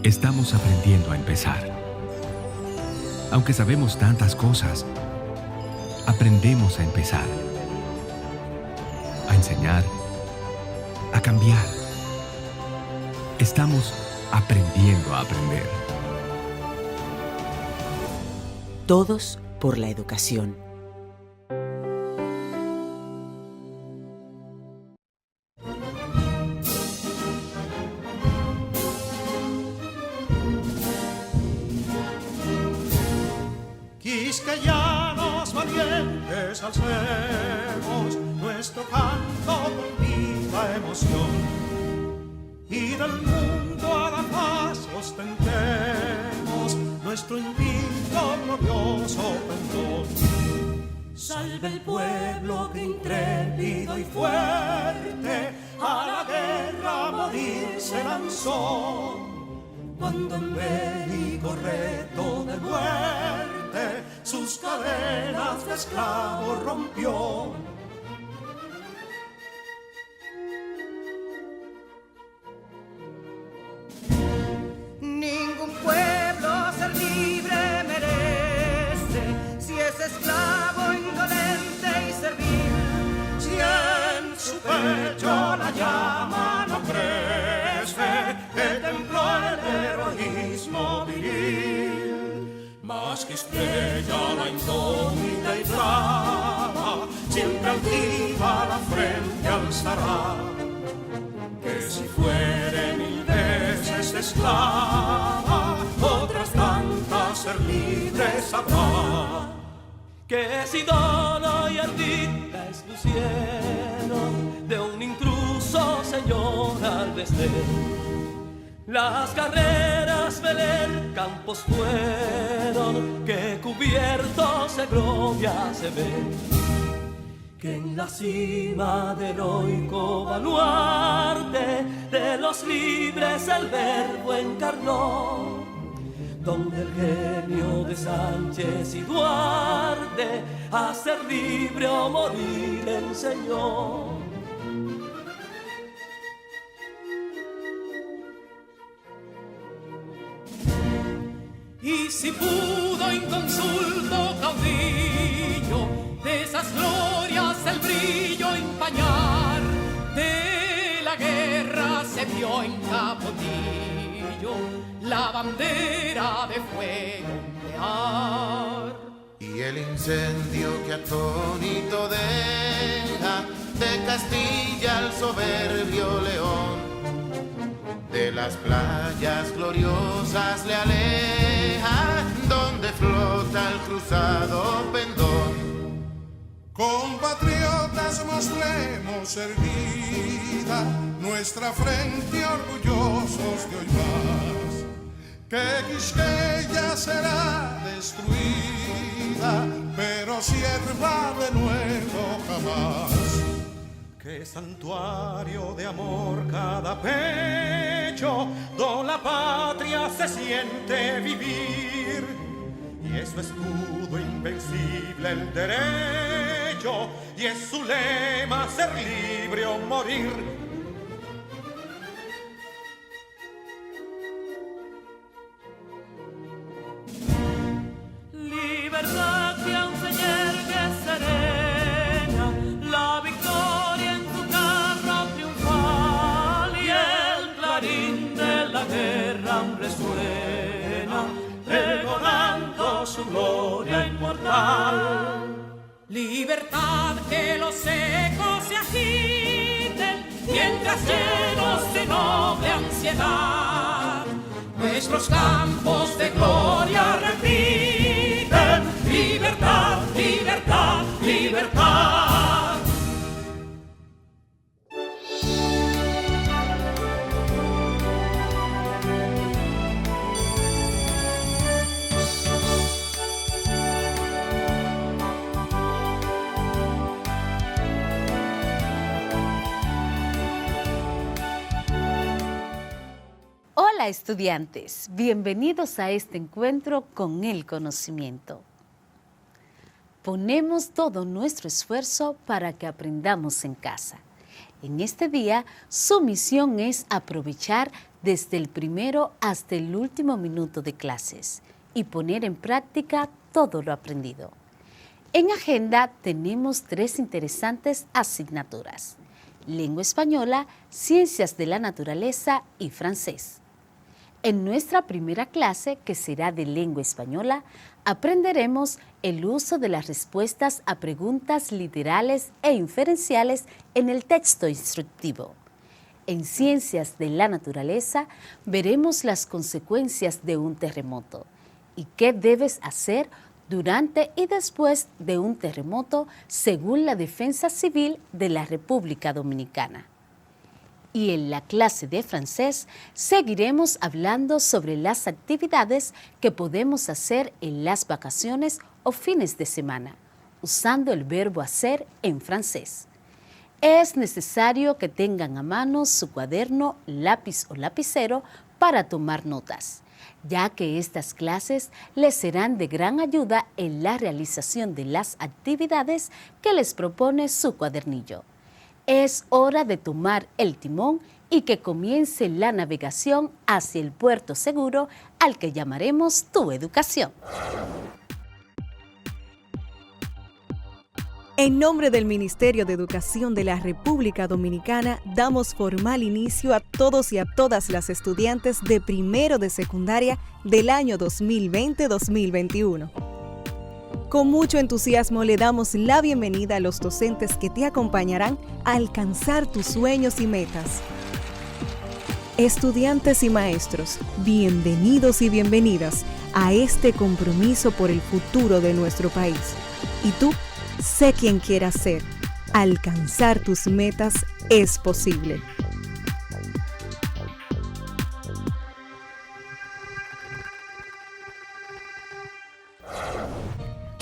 Estamos aprendiendo a empezar. Aunque sabemos tantas cosas, aprendemos a empezar, a enseñar, a cambiar. Estamos aprendiendo a aprender. Todos por la educación. Quisqueyanos valientes alcemos nuestro canto con viva emoción, y del mundo a la paz ostentemos nuestro invicto glorioso pendón. Salve el pueblo que intrépido y fuerte a la guerra a morir se lanzó, cuando en bélico reto de muerte sus cadenas de esclavo rompió. Ningún pueblo ser libre merece si es esclavo, indolente y servil. Si en su pecho la llama no crece, que templó el heroísmo viril, más que estrella la indómita y brava, siempre altiva la frente alzará, que si fuere mil veces esclava, otras tantas ser libres habrá. Que si dono y arditas lucieron de un intruso señor al desdén, las carreras veler campos fueron que cubiertos de gloria se ven, que en la cima del heroico baluarte de los libres el verbo encarnó, donde el genio de Sánchez y Duarte a ser libre o morir enseñó. Y si pudo inconsulto caudillo de esas glorias el brillo empañar, de la guerra se vio en Capotillo la bandera de fuego ondear. Y el incendio que atónito deja de Castilla al soberbio león, de las playas gloriosas le aleja, donde flota el cruzado pendón. Compatriotas, mostremos erguida nuestra frente orgullosos de hoy más, que Quisqueya será destruida, pero sierva de nuevo jamás. Que santuario de amor cada pecho, donde la patria se siente vivir, y es su escudo invencible el derecho, y es su lema ser libre o morir. Libertad que aún se yergue serena, la victoria en tu carro triunfal, y el clarín de la guerra aún resuena, pregonando su gloria inmortal. Libertad, que los ecos se agiten mientras llenos de noble ansiedad nuestros campos de gloria repiten: libertad, libertad, libertad. Hola estudiantes, bienvenidos a este encuentro con el conocimiento. Ponemos todo nuestro esfuerzo para que aprendamos en casa. En este día, su misión es aprovechar desde el primero hasta el último minuto de clases y poner en práctica todo lo aprendido. En agenda tenemos 3 interesantes asignaturas: lengua española, ciencias de la naturaleza y francés. En nuestra primera clase, que será de lengua española, aprenderemos el uso de las respuestas a preguntas literales e inferenciales en el texto instructivo. En ciencias de la naturaleza veremos las consecuencias de un terremoto y qué debes hacer durante y después de un terremoto según la Defensa Civil de la República Dominicana. Y en la clase de francés seguiremos hablando sobre las actividades que podemos hacer en las vacaciones o fines de semana, usando el verbo hacer en francés. Es necesario que tengan a mano su cuaderno, lápiz o lapicero para tomar notas, ya que estas clases les serán de gran ayuda en la realización de las actividades que les propone su cuadernillo. Es hora de tomar el timón y que comience la navegación hacia el puerto seguro al que llamaremos Tu Educación. En nombre del Ministerio de Educación de la República Dominicana, damos formal inicio a todos y a todas las estudiantes de primero de secundaria del año 2020-2021. Con mucho entusiasmo le damos la bienvenida a los docentes que te acompañarán a alcanzar tus sueños y metas. Estudiantes y maestros, bienvenidos y bienvenidas a este compromiso por el futuro de nuestro país. Y tú, sé quien quieras ser. Alcanzar tus metas es posible.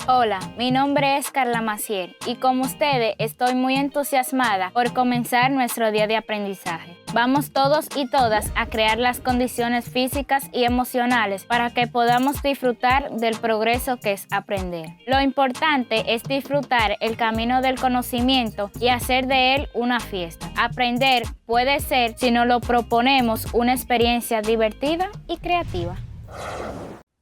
Hola, mi nombre es Carla Maciel y como ustedes estoy muy entusiasmada por comenzar nuestro día de aprendizaje. Vamos todos y todas a crear las condiciones físicas y emocionales para que podamos disfrutar del progreso que es aprender. Lo importante es disfrutar el camino del conocimiento y hacer de él una fiesta. Aprender puede ser, si nos lo proponemos, una experiencia divertida y creativa.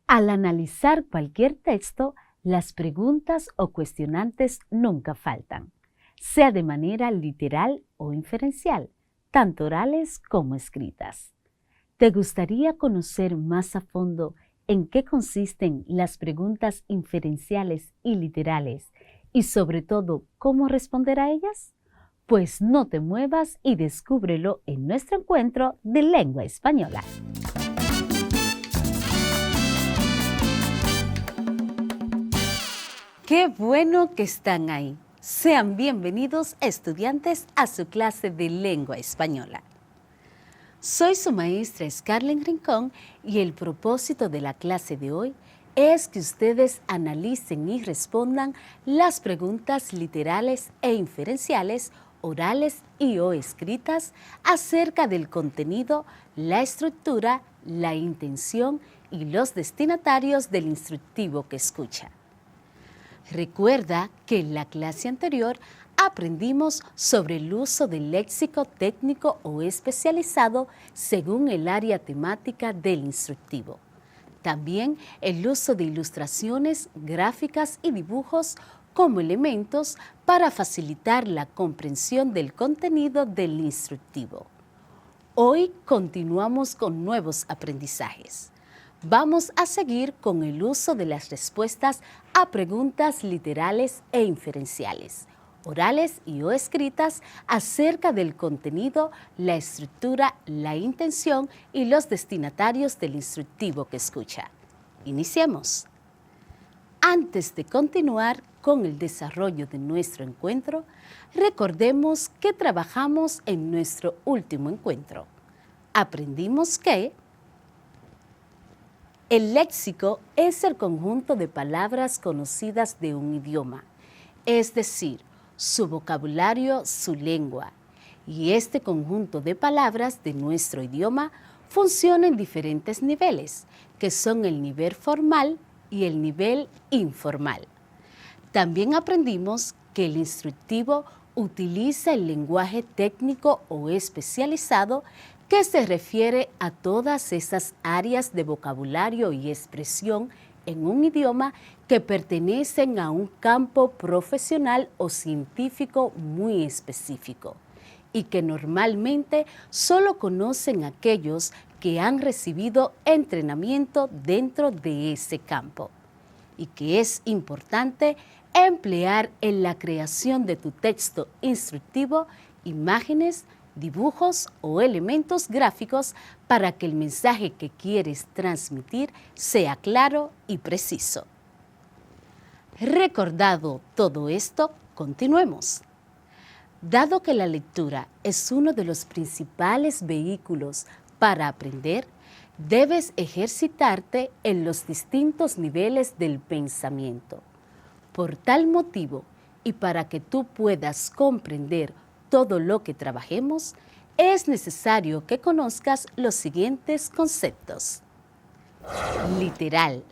Al analizar cualquier texto, las preguntas o cuestionantes nunca faltan, sea de manera literal o inferencial, tanto orales como escritas. ¿Te gustaría conocer más a fondo en qué consisten las preguntas inferenciales y literales y sobre todo cómo responder a ellas? Pues no te muevas y descúbrelo en nuestro encuentro de lengua española. ¡Qué bueno que están ahí! Sean bienvenidos, estudiantes, a su clase de lengua española. Soy su maestra Scarlett Rincón y el propósito de la clase de hoy es que ustedes analicen y respondan las preguntas literales e inferenciales, orales y o escritas acerca del contenido, la estructura, la intención y los destinatarios del instructivo que escucha. Recuerda que en la clase anterior aprendimos sobre el uso del léxico técnico o especializado según el área temática del instructivo. También el uso de ilustraciones, gráficas y dibujos como elementos para facilitar la comprensión del contenido del instructivo. Hoy continuamos con nuevos aprendizajes. Vamos a seguir con el uso de las respuestas a preguntas literales e inferenciales, orales y o escritas acerca del contenido, la estructura, la intención y los destinatarios del instructivo que escucha. Iniciemos. Antes de continuar con el desarrollo de nuestro encuentro, recordemos que trabajamos en nuestro último encuentro. Aprendimos que el léxico es el conjunto de palabras conocidas de un idioma, es decir, su vocabulario, su lengua. Y este conjunto de palabras de nuestro idioma funciona en diferentes niveles, que son el nivel formal y el nivel informal. También aprendimos que el instructivo utiliza el lenguaje técnico o especializado que se refiere a todas esas áreas de vocabulario y expresión en un idioma que pertenecen a un campo profesional o científico muy específico y que normalmente solo conocen aquellos que han recibido entrenamiento dentro de ese campo y que es importante emplear en la creación de tu texto instructivo imágenes, dibujos o elementos gráficos para que el mensaje que quieres transmitir sea claro y preciso. Recordado todo esto, continuemos. Dado que la lectura es uno de los principales vehículos para aprender, debes ejercitarte en los distintos niveles del pensamiento. Por tal motivo, y para que tú puedas comprender todo lo que trabajemos, es necesario que conozcas los siguientes conceptos. Literal,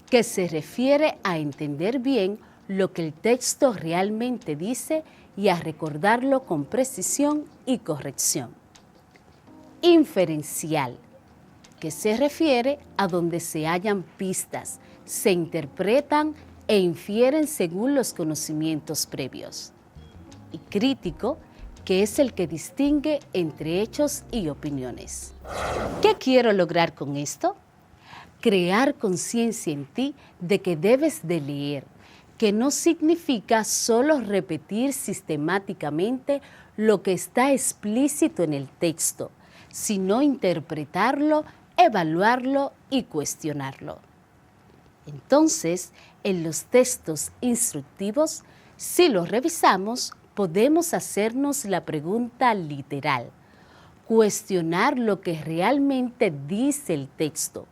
que se refiere a entender bien lo que el texto realmente dice y a recordarlo con precisión y corrección. Inferencial, que se refiere a donde se hallan pistas, se interpretan e infieren según los conocimientos previos. Y crítico, que es el que distingue entre hechos y opiniones. ¿Qué quiero lograr con esto? Crear conciencia en ti de que debes de leer, que no significa solo repetir sistemáticamente lo que está explícito en el texto, sino interpretarlo, evaluarlo y cuestionarlo. Entonces, en los textos instructivos, si los revisamos, podemos hacernos la pregunta literal, cuestionar lo que realmente dice el texto,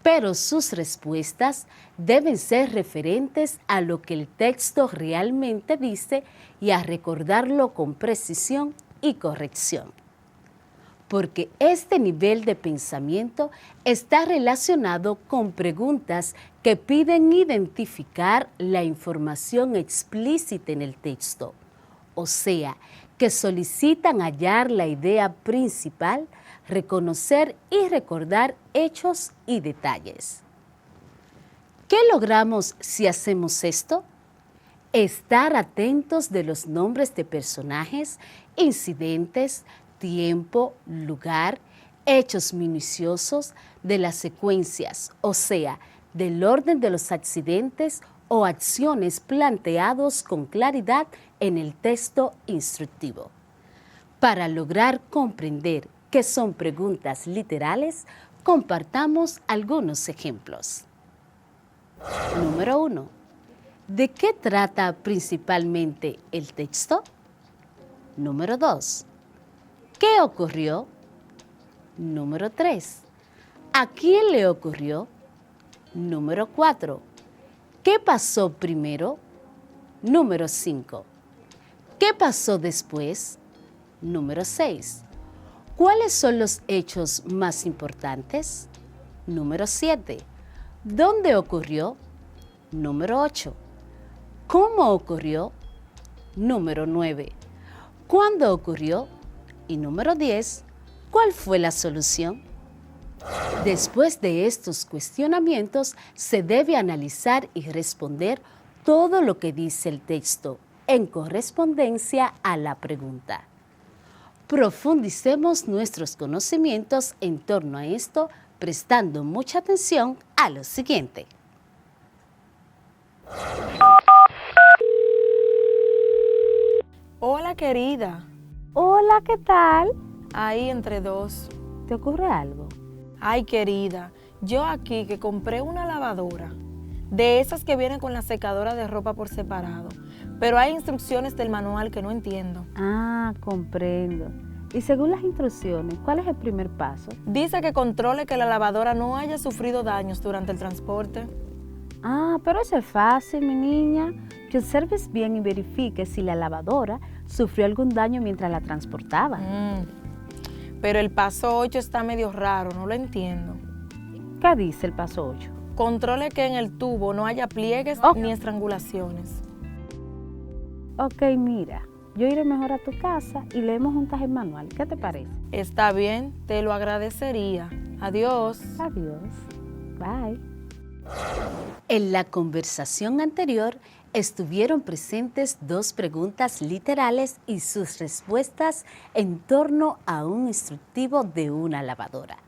pero sus respuestas deben ser referentes a lo que el texto realmente dice y a recordarlo con precisión y corrección. Porque este nivel de pensamiento está relacionado con preguntas que piden identificar la información explícita en el texto, o sea, que solicitan hallar la idea principal, reconocer y recordar hechos y detalles. ¿Qué logramos si hacemos esto? Estar atentos de los nombres de personajes, incidentes, tiempo, lugar, hechos minuciosos, de las secuencias, o sea, del orden de los accidentes o acciones planteados con claridad en el texto instructivo. Para lograr comprender qué son preguntas literales, compartamos algunos ejemplos. Número 1. ¿De qué trata principalmente el texto? Número 2. ¿Qué ocurrió? Número 3. ¿A quién le ocurrió? Número 4. ¿Qué pasó primero? Número 5. ¿Qué pasó después? Número 6. ¿Cuáles son los hechos más importantes? Número 7. ¿Dónde ocurrió? Número 8. ¿Cómo ocurrió? Número 9. ¿Cuándo ocurrió? Y número 10. ¿Cuál fue la solución? Después de estos cuestionamientos, se debe analizar y responder todo lo que dice el texto en correspondencia a la pregunta. Profundicemos nuestros conocimientos en torno a esto, prestando mucha atención a lo siguiente. Hola, querida. Hola, ¿qué tal? Ahí entre dos. ¿Te ocurre algo? Ay, querida, yo aquí que compré una lavadora, de esas que vienen con la secadora de ropa por separado, pero hay instrucciones del manual que no entiendo. Ah, comprendo. Y según las instrucciones, ¿cuál es el primer paso? Dice que controle que la lavadora no haya sufrido daños durante el transporte. Ah, pero eso es fácil, mi niña. Que observes bien y verifique si la lavadora sufrió algún daño mientras la transportaba. Pero el paso 8 está medio raro, no lo entiendo. ¿Qué dice el paso 8? Controle que en el tubo no haya pliegues ni estrangulaciones. Ok, mira, yo iré mejor a tu casa y leemos juntas el manual. ¿Qué te parece? Está bien, te lo agradecería. Adiós. Adiós. Bye. En la conversación anterior estuvieron presentes 2 preguntas literales y sus respuestas en torno a un instructivo de una lavadora.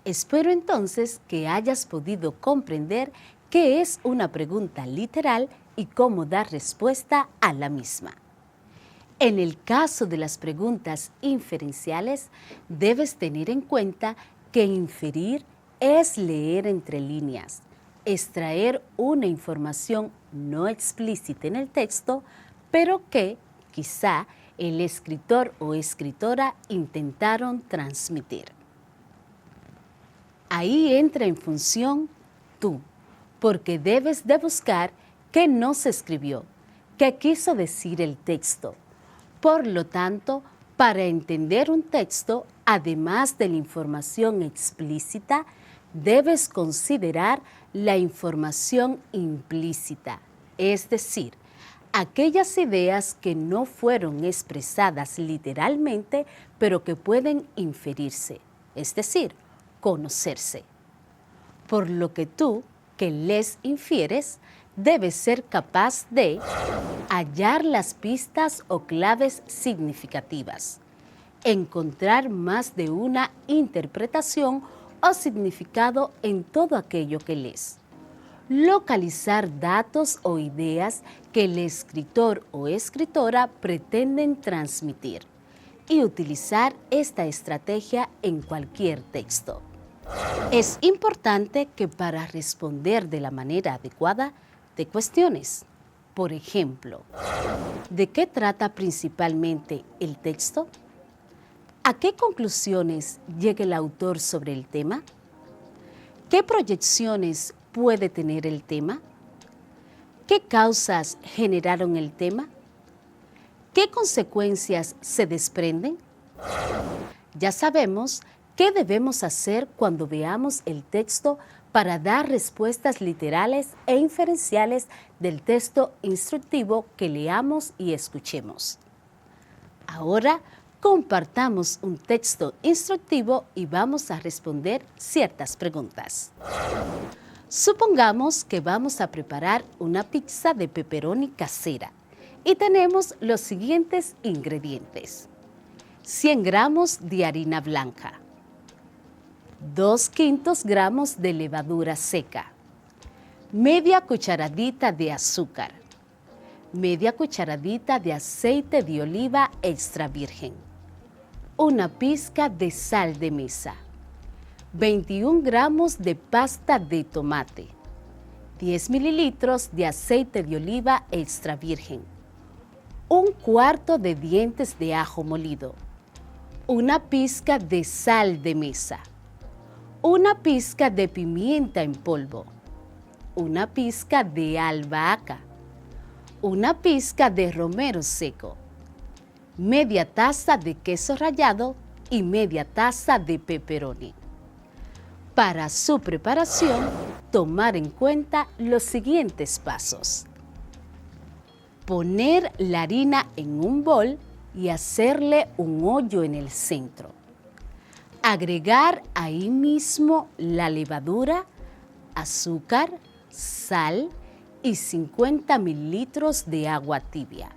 Espero entonces que hayas podido comprender qué es una pregunta literal y cómo dar respuesta a la misma. En el caso de las preguntas inferenciales, debes tener en cuenta que inferir es leer entre líneas, extraer una información no explícita en el texto, pero que quizá el escritor o escritora intentaron transmitir. Ahí entra en función tú, porque debes de buscar qué no se escribió, qué quiso decir el texto. Por lo tanto, para entender un texto, además de la información explícita, debes considerar la información implícita, es decir, aquellas ideas que no fueron expresadas literalmente, pero que pueden inferirse, es decir, conocerse. Por lo que tú, que les infieres, debes ser capaz de hallar las pistas o claves significativas, encontrar más de una interpretación o significado en todo aquello que lees, localizar datos o ideas que el escritor o escritora pretenden transmitir y utilizar esta estrategia en cualquier texto. Es importante que para responder de la manera adecuada te cuestiones. Por ejemplo, ¿de qué trata principalmente el texto? ¿A qué conclusiones llega el autor sobre el tema? ¿Qué proyecciones puede tener el tema? ¿Qué causas generaron el tema? ¿Qué consecuencias se desprenden? Ya sabemos qué debemos hacer cuando veamos el texto para dar respuestas literales e inferenciales del texto instructivo que leamos y escuchemos. Ahora, compartamos un texto instructivo y vamos a responder ciertas preguntas. Supongamos que vamos a preparar una pizza de pepperoni casera y tenemos los siguientes ingredientes: 100 gramos de harina blanca, 2/5 gramos de levadura seca, media cucharadita de azúcar, media cucharadita de aceite de oliva extra virgen, una pizca de sal de mesa, 21 gramos de pasta de tomate, 10 mililitros de aceite de oliva extra virgen, 1/4 de dientes de ajo molido, una pizca de sal de mesa, una pizca de pimienta en polvo, una pizca de albahaca, una pizca de romero seco, media taza de queso rallado y media taza de pepperoni. Para su preparación, tomar en cuenta los siguientes pasos. Poner la harina en un bol y hacerle un hoyo en el centro. Agregar ahí mismo la levadura, azúcar, sal y 50 mililitros de agua tibia.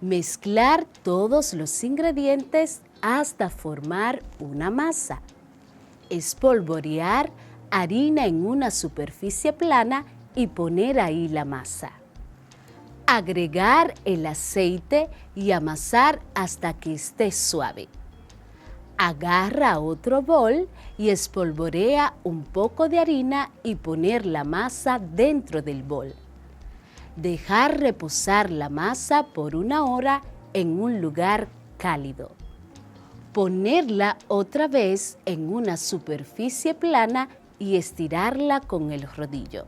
Mezclar todos los ingredientes hasta formar una masa. Espolvorear harina en una superficie plana y poner ahí la masa. Agregar el aceite y amasar hasta que esté suave. Agarra otro bol y espolvorea un poco de harina y poner la masa dentro del bol. Dejar reposar la masa por 1 hora en un lugar cálido. Ponerla otra vez en una superficie plana y estirarla con el rodillo.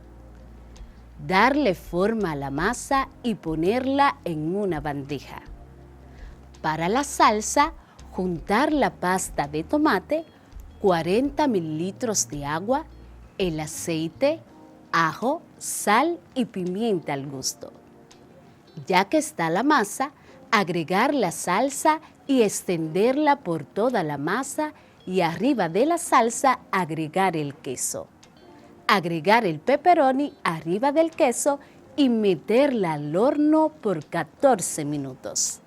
Darle forma a la masa y ponerla en una bandeja. Para la salsa, juntar la pasta de tomate, 40 mililitros de agua, el aceite, ajo, sal y pimienta al gusto. Ya que está la masa, agregar la salsa y extenderla por toda la masa y arriba de la salsa agregar el queso. Agregar el pepperoni arriba del queso y meterla al horno por 14 minutos.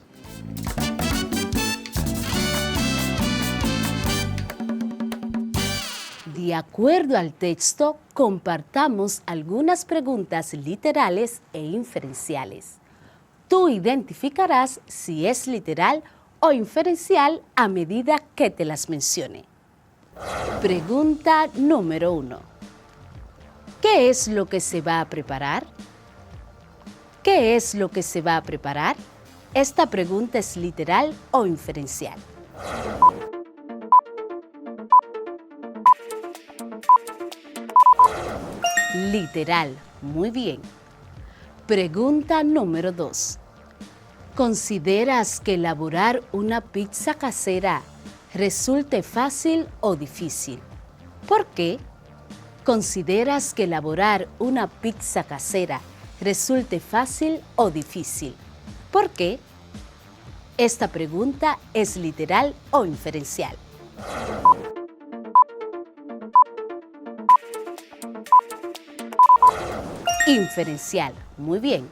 De acuerdo al texto, compartamos algunas preguntas literales e inferenciales. Tú identificarás si es literal o inferencial a medida que te las mencione. Pregunta número 1. ¿Qué es lo que se va a preparar? ¿Qué es lo que se va a preparar? Esta pregunta es literal o inferencial. Literal, muy bien. Pregunta número 2. ¿Consideras que elaborar una pizza casera resulte fácil o difícil? ¿Por qué? ¿Consideras que elaborar una pizza casera resulte fácil o difícil? ¿Por qué? Esta pregunta es literal o inferencial. Inferencial, muy bien.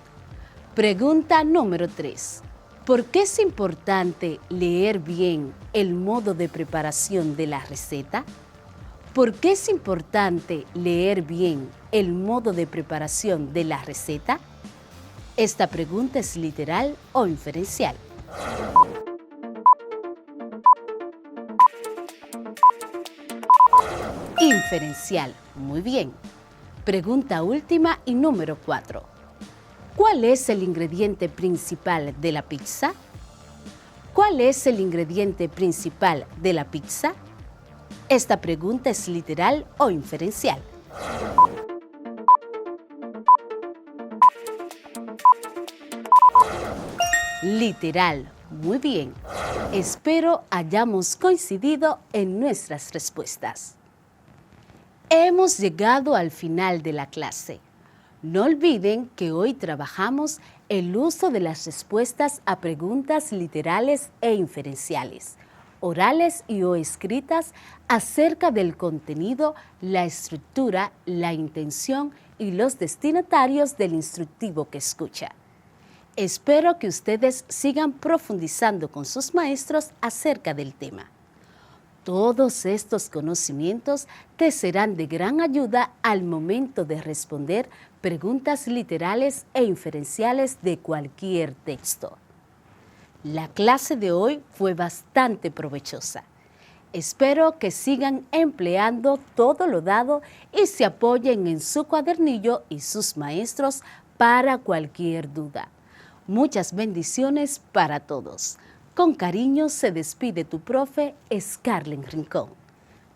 Pregunta número 3. ¿Por qué es importante leer bien el modo de preparación de la receta? ¿Por qué es importante leer bien el modo de preparación de la receta? Esta pregunta es literal o inferencial. Inferencial, muy bien. Pregunta última y número 4. ¿Cuál es el ingrediente principal de la pizza? ¿Cuál es el ingrediente principal de la pizza? Esta pregunta es literal o inferencial. Literal, muy bien. Espero hayamos coincidido en nuestras respuestas. Hemos llegado al final de la clase. No olviden que hoy trabajamos el uso de las respuestas a preguntas literales e inferenciales, orales y o escritas acerca del contenido, la estructura, la intención y los destinatarios del instructivo que escucha. Espero que ustedes sigan profundizando con sus maestros acerca del tema. Todos estos conocimientos te serán de gran ayuda al momento de responder preguntas literales e inferenciales de cualquier texto. La clase de hoy fue bastante provechosa. Espero que sigan empleando todo lo dado y se apoyen en su cuadernillo y sus maestros para cualquier duda. Muchas bendiciones para todos. Con cariño se despide tu profe Scarlett Rincón.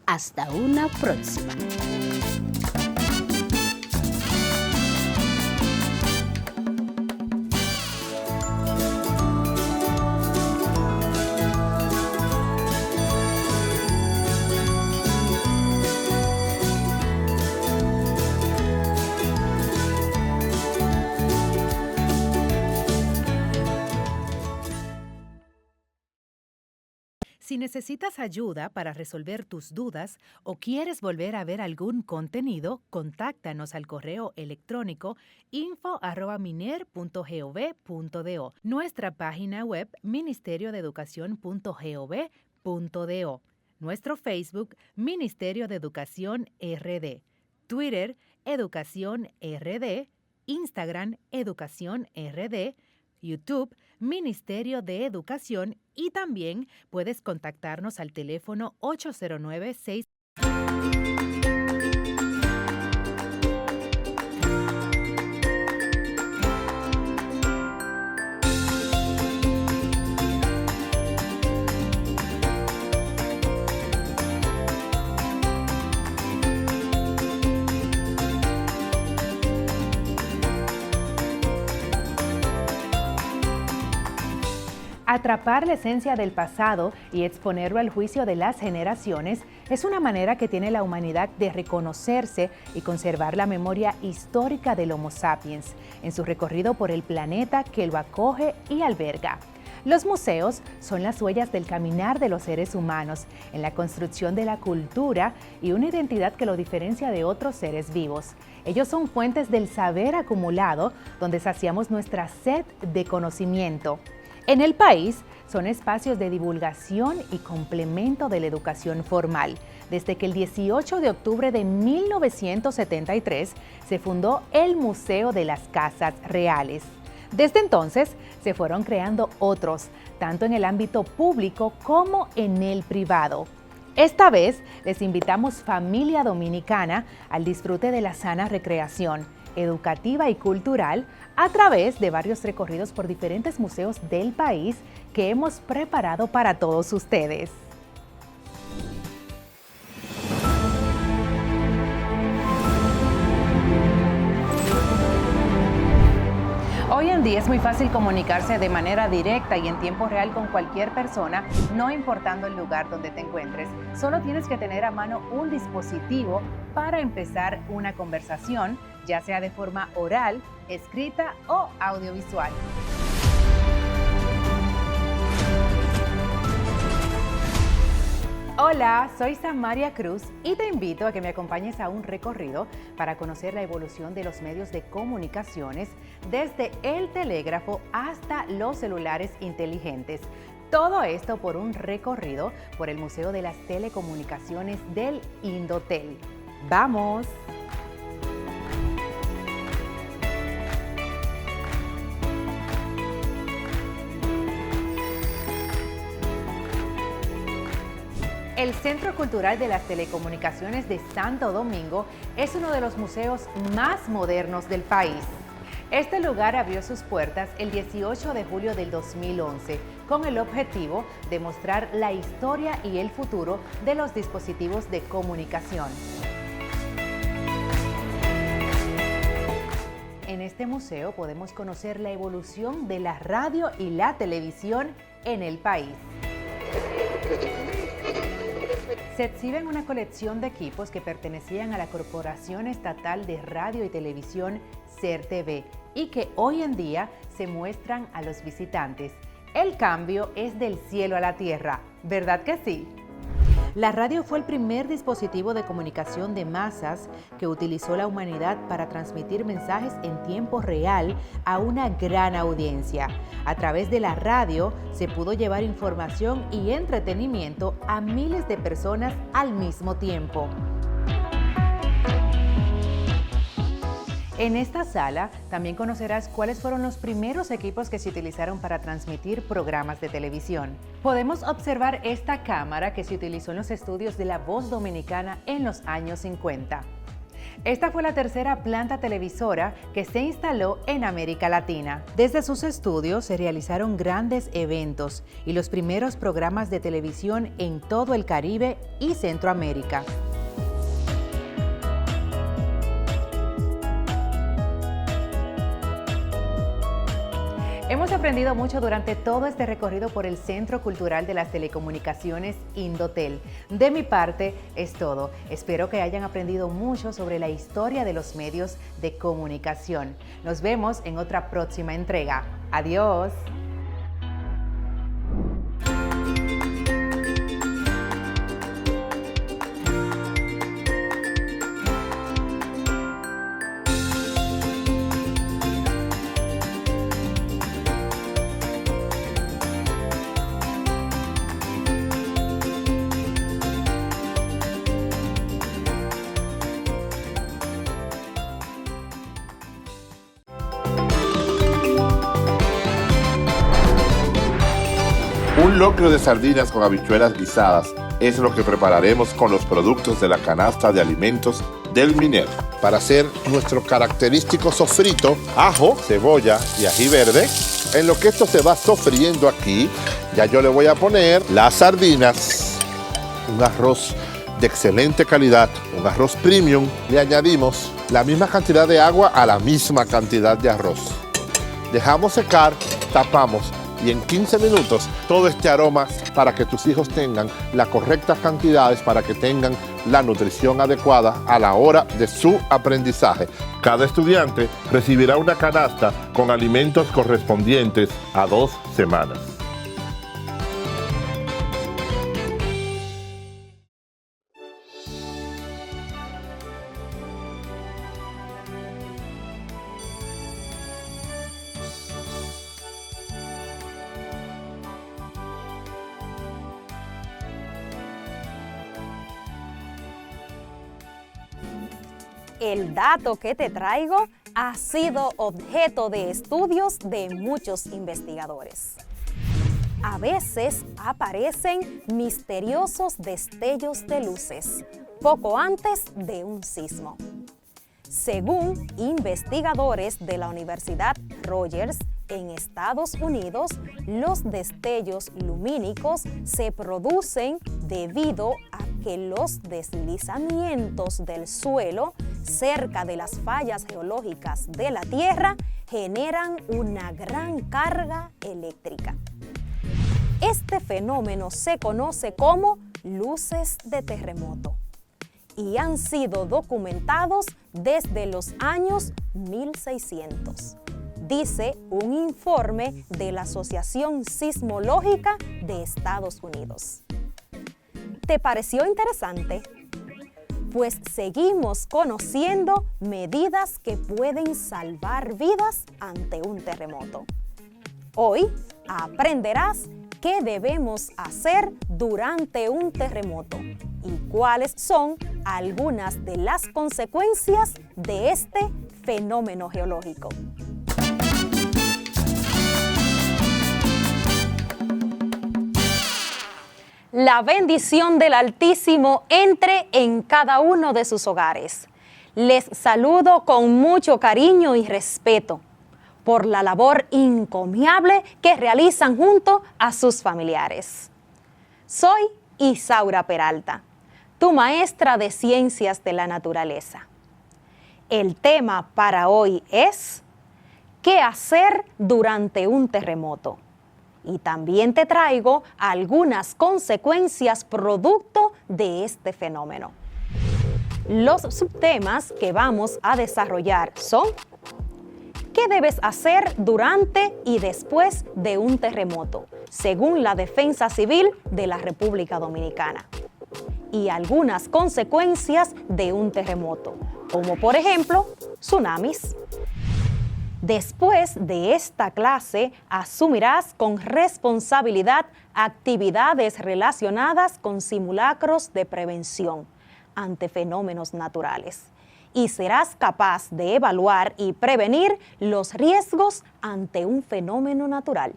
Hasta una próxima. Si necesitas ayuda para resolver tus dudas o quieres volver a ver algún contenido, contáctanos al correo electrónico info@miner.gov.do, nuestra página web ministeriodeeducacion.gov.do, nuestro Facebook Ministerio de Educación RD, Twitter Educación RD, Instagram Educación RD, YouTube Ministerio de Educación y también puedes contactarnos al teléfono 809-6. Atrapar la esencia del pasado y exponerlo al juicio de las generaciones es una manera que tiene la humanidad de reconocerse y conservar la memoria histórica del Homo sapiens en su recorrido por el planeta que lo acoge y alberga. Los museos son las huellas del caminar de los seres humanos en la construcción de la cultura y una identidad que lo diferencia de otros seres vivos. Ellos son fuentes del saber acumulado donde saciamos nuestra sed de conocimiento. En el país, son espacios de divulgación y complemento de la educación formal. Desde que el 18 de octubre de 1973 se fundó el Museo de las Casas Reales. Desde entonces se fueron creando otros, tanto en el ámbito público como en el privado. Esta vez les invitamos familia dominicana al disfrute de la sana recreación educativa y cultural a través de varios recorridos por diferentes museos del país que hemos preparado para todos ustedes. Hoy en día es muy fácil comunicarse de manera directa y en tiempo real con cualquier persona, no importando el lugar donde te encuentres. Solo tienes que tener a mano un dispositivo para empezar una conversación, ya sea de forma oral, escrita o audiovisual. Hola, soy Samaria Cruz y te invito a que me acompañes a un recorrido para conocer la evolución de los medios de comunicaciones desde el telégrafo hasta los celulares inteligentes. Todo esto por un recorrido por el Museo de las Telecomunicaciones del Indotel. ¡Vamos! El Centro Cultural de las Telecomunicaciones de Santo Domingo es uno de los museos más modernos del país. Este lugar abrió sus puertas el 18 de julio del 2011 con el objetivo de mostrar la historia y el futuro de los dispositivos de comunicación. En este museo podemos conocer la evolución de la radio y la televisión en el país. Se exhiben una colección de equipos que pertenecían a la Corporación Estatal de Radio y Televisión CERTV y que hoy en día se muestran a los visitantes. El cambio es del cielo a la tierra, ¿verdad que sí? La radio fue el primer dispositivo de comunicación de masas que utilizó la humanidad para transmitir mensajes en tiempo real a una gran audiencia. A través de la radio se pudo llevar información y entretenimiento a miles de personas al mismo tiempo. En esta sala también conocerás cuáles fueron los primeros equipos que se utilizaron para transmitir programas de televisión. Podemos observar esta cámara que se utilizó en los estudios de La Voz Dominicana en los años 50. Esta fue la tercera planta televisora que se instaló en América Latina. Desde sus estudios se realizaron grandes eventos y los primeros programas de televisión en todo el Caribe y Centroamérica. Hemos aprendido mucho durante todo este recorrido por el Centro Cultural de las Telecomunicaciones Indotel. De mi parte es todo. Espero que hayan aprendido mucho sobre la historia de los medios de comunicación. Nos vemos en otra próxima entrega. Adiós. Un locro de sardinas con habichuelas guisadas es lo que prepararemos con los productos de la canasta de alimentos del Miner. Para hacer nuestro característico sofrito, ajo, cebolla y ají verde. En lo que esto se va sofriendo aquí, ya yo le voy a poner las sardinas, un arroz de excelente calidad, un arroz premium. Le añadimos la misma cantidad de agua a la misma cantidad de arroz. Dejamos secar, tapamos y en 15 minutos todo este aroma para que tus hijos tengan las correctas cantidades, para que tengan la nutrición adecuada a la hora de su aprendizaje. Cada estudiante recibirá una canasta con alimentos correspondientes a 2 semanas. El dato que te traigo ha sido objeto de estudios de muchos investigadores. A veces aparecen misteriosos destellos de luces poco antes de un sismo. Según investigadores de la Universidad Rogers en Estados Unidos, los destellos lumínicos se producen debido a que los deslizamientos del suelo cerca de las fallas geológicas de la Tierra generan una gran carga eléctrica. Este fenómeno se conoce como luces de terremoto y han sido documentados desde los años 1600, dice un informe de la Asociación Sismológica de Estados Unidos. ¿Te pareció interesante? Pues seguimos conociendo medidas que pueden salvar vidas ante un terremoto. Hoy aprenderás qué debemos hacer durante un terremoto y cuáles son algunas de las consecuencias de este fenómeno geológico. La bendición del Altísimo entre en cada uno de sus hogares. Les saludo con mucho cariño y respeto por la labor encomiable que realizan junto a sus familiares. Soy Isaura Peralta, tu maestra de Ciencias de la Naturaleza. El tema para hoy es ¿qué hacer durante un terremoto? Y también te traigo algunas consecuencias producto de este fenómeno. Los subtemas que vamos a desarrollar son ¿qué debes hacer durante y después de un terremoto, según la Defensa Civil de la República Dominicana? Y algunas consecuencias de un terremoto, como por ejemplo, tsunamis. Después de esta clase, asumirás con responsabilidad actividades relacionadas con simulacros de prevención ante fenómenos naturales y serás capaz de evaluar y prevenir los riesgos ante un fenómeno natural.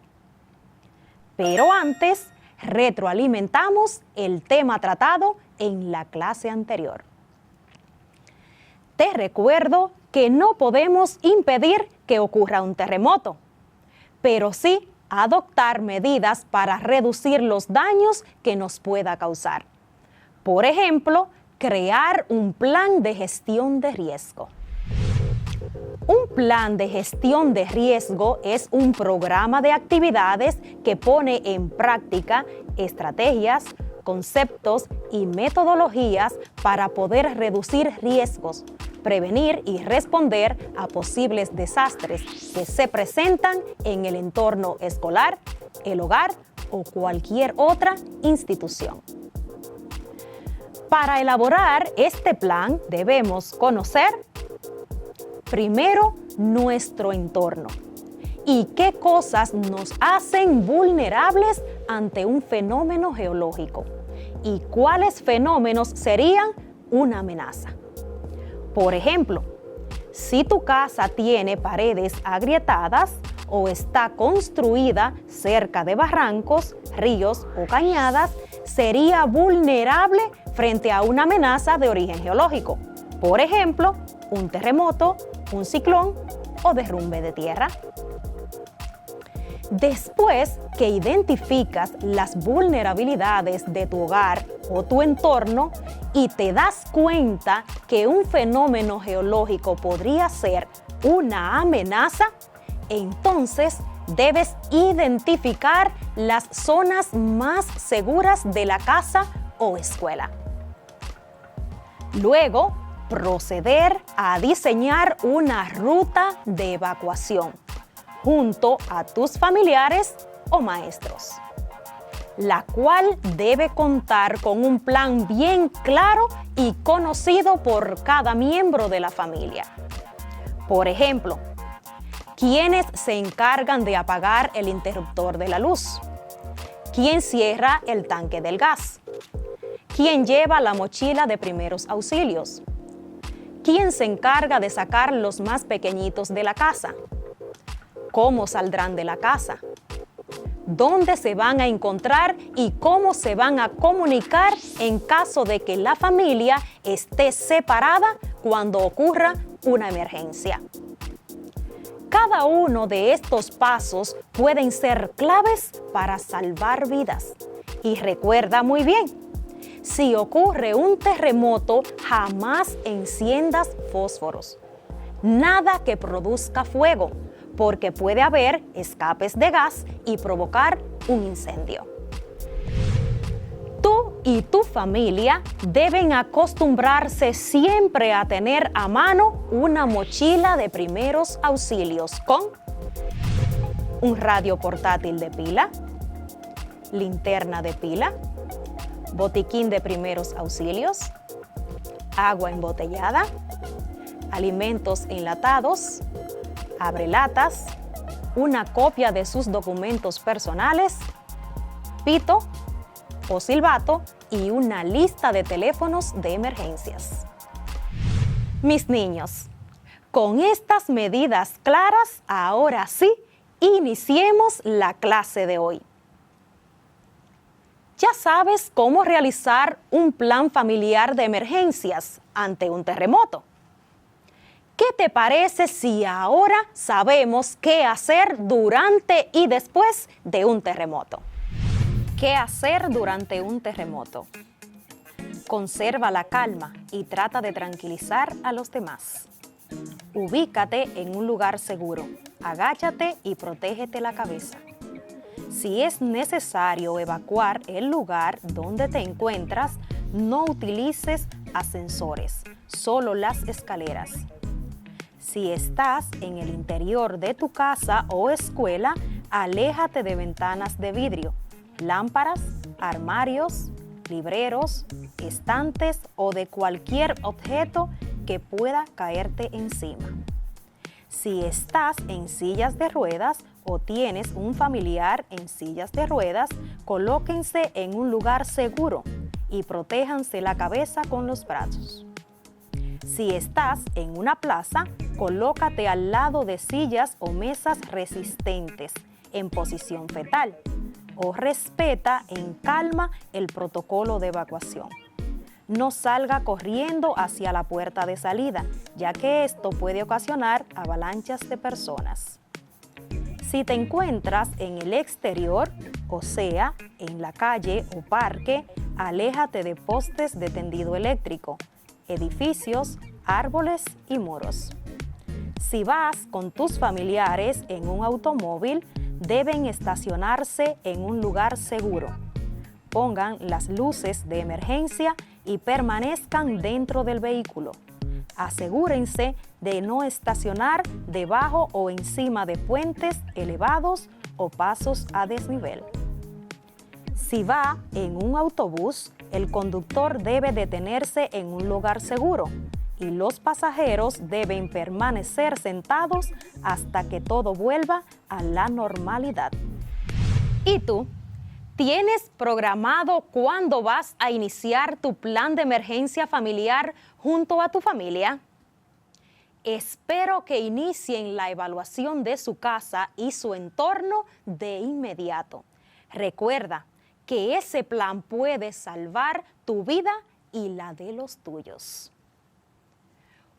Pero antes, retroalimentamos el tema tratado en la clase anterior. Te recuerdo que no podemos impedir que ocurra un terremoto, pero sí adoptar medidas para reducir los daños que nos pueda causar. Por ejemplo, crear un plan de gestión de riesgo. Un plan de gestión de riesgo es un programa de actividades que pone en práctica estrategias, conceptos y metodologías para poder reducir riesgos, prevenir y responder a posibles desastres que se presentan en el entorno escolar, el hogar o cualquier otra institución. Para elaborar este plan debemos conocer primero nuestro entorno y qué cosas nos hacen vulnerables ante un fenómeno geológico y cuáles fenómenos serían una amenaza. Por ejemplo, si tu casa tiene paredes agrietadas o está construida cerca de barrancos, ríos o cañadas, sería vulnerable frente a una amenaza de origen geológico. Por ejemplo, un terremoto, un ciclón o derrumbe de tierra. Después que identificas las vulnerabilidades de tu hogar o tu entorno y te das cuenta que un fenómeno geológico podría ser una amenaza, entonces debes identificar las zonas más seguras de la casa o escuela. Luego, proceder a diseñar una ruta de evacuación junto a tus familiares o maestros, la cual debe contar con un plan bien claro y conocido por cada miembro de la familia. Por ejemplo, ¿quiénes se encargan de apagar el interruptor de la luz? ¿Quién cierra el tanque del gas? ¿Quién lleva la mochila de primeros auxilios? ¿quién se encarga de sacar los más pequeñitos de la casa? ¿Cómo saldrán de la casa? ¿Dónde se van a encontrar y cómo se van a comunicar en caso de que la familia esté separada cuando ocurra una emergencia? Cada uno de estos pasos pueden ser claves para salvar vidas. Y recuerda muy bien, si ocurre un terremoto, jamás enciendas fósforos. Nada que produzca fuego, porque puede haber escapes de gas y provocar un incendio. Tú y tu familia deben acostumbrarse siempre a tener a mano una mochila de primeros auxilios con un radio portátil de pila, linterna de pila, botiquín de primeros auxilios, agua embotellada, alimentos enlatados, abrelatas, una copia de sus documentos personales, pito o silbato y una lista de teléfonos de emergencias. Mis niños, con estas medidas claras, ahora sí, iniciemos la clase de hoy. Ya sabes cómo realizar un plan familiar de emergencias ante un terremoto. ¿Qué te parece si ahora sabemos qué hacer durante y después de un terremoto? ¿Qué hacer durante un terremoto? Conserva la calma y trata de tranquilizar a los demás. Ubícate en un lugar seguro, agáchate y protégete la cabeza. Si es necesario evacuar el lugar donde te encuentras, no utilices ascensores, solo las escaleras. Si estás en el interior de tu casa o escuela, aléjate de ventanas de vidrio, lámparas, armarios, libreros, estantes o de cualquier objeto que pueda caerte encima. Si estás en sillas de ruedas o tienes un familiar en sillas de ruedas, colóquense en un lugar seguro y protéjanse la cabeza con los brazos. Si estás en una plaza, colócate al lado de sillas o mesas resistentes en posición fetal o respeta en calma el protocolo de evacuación. No salga corriendo hacia la puerta de salida, ya que esto puede ocasionar avalanchas de personas. Si te encuentras en el exterior, o sea, en la calle o parque, aléjate de postes de tendido eléctrico, edificios, árboles y muros. Si vas con tus familiares en un automóvil, deben estacionarse en un lugar seguro. Pongan las luces de emergencia y permanezcan dentro del vehículo. Asegúrense de no estacionar debajo o encima de puentes elevados o pasos a desnivel. Si va en un autobús, el conductor debe detenerse en un lugar seguro y los pasajeros deben permanecer sentados hasta que todo vuelva a la normalidad. ¿Y tú? ¿Tienes programado cuándo vas a iniciar tu plan de emergencia familiar junto a tu familia? Espero que inicien la evaluación de su casa y su entorno de inmediato. Recuerda que ese plan puede salvar tu vida y la de los tuyos.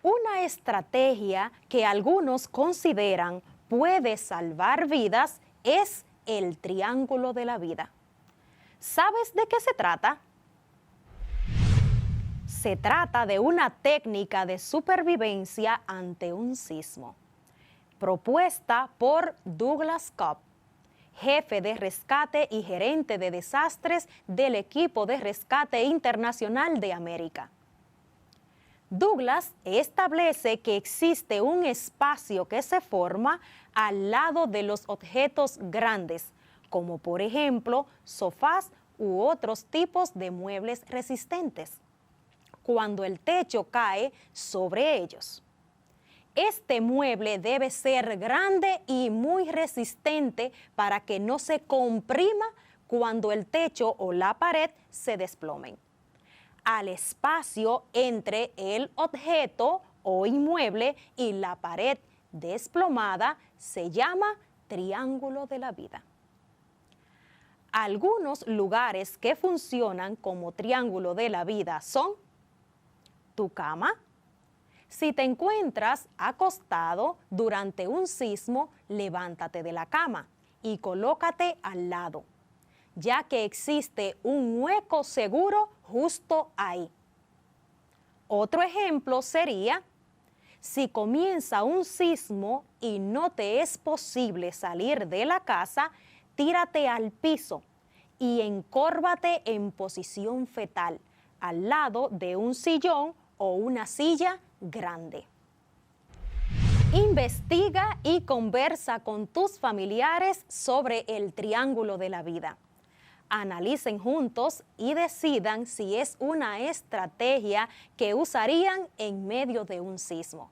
Una estrategia que algunos consideran puede salvar vidas es el triángulo de la vida. ¿Sabes de qué se trata? Se trata de una técnica de supervivencia ante un sismo, propuesta por Douglas Cobb, jefe de rescate y gerente de desastres del equipo de rescate internacional de América. Douglas establece que existe un espacio que se forma al lado de los objetos grandes, como por ejemplo sofás u otros tipos de muebles resistentes, cuando el techo cae sobre ellos. Este mueble debe ser grande y muy resistente para que no se comprima cuando el techo o la pared se desplomen. Al espacio entre el objeto o inmueble y la pared desplomada se llama triángulo de la vida. Algunos lugares que funcionan como triángulo de la vida son tu cama. Si te encuentras acostado durante un sismo, levántate de la cama y colócate al lado, ya que existe un hueco seguro justo ahí. Otro ejemplo sería, si comienza un sismo y no te es posible salir de la casa, tírate al piso y encórvate en posición fetal, al lado de un sillón o una silla grande. Investiga y conversa con tus familiares sobre el triángulo de la vida. Analicen juntos y decidan si es una estrategia que usarían en medio de un sismo.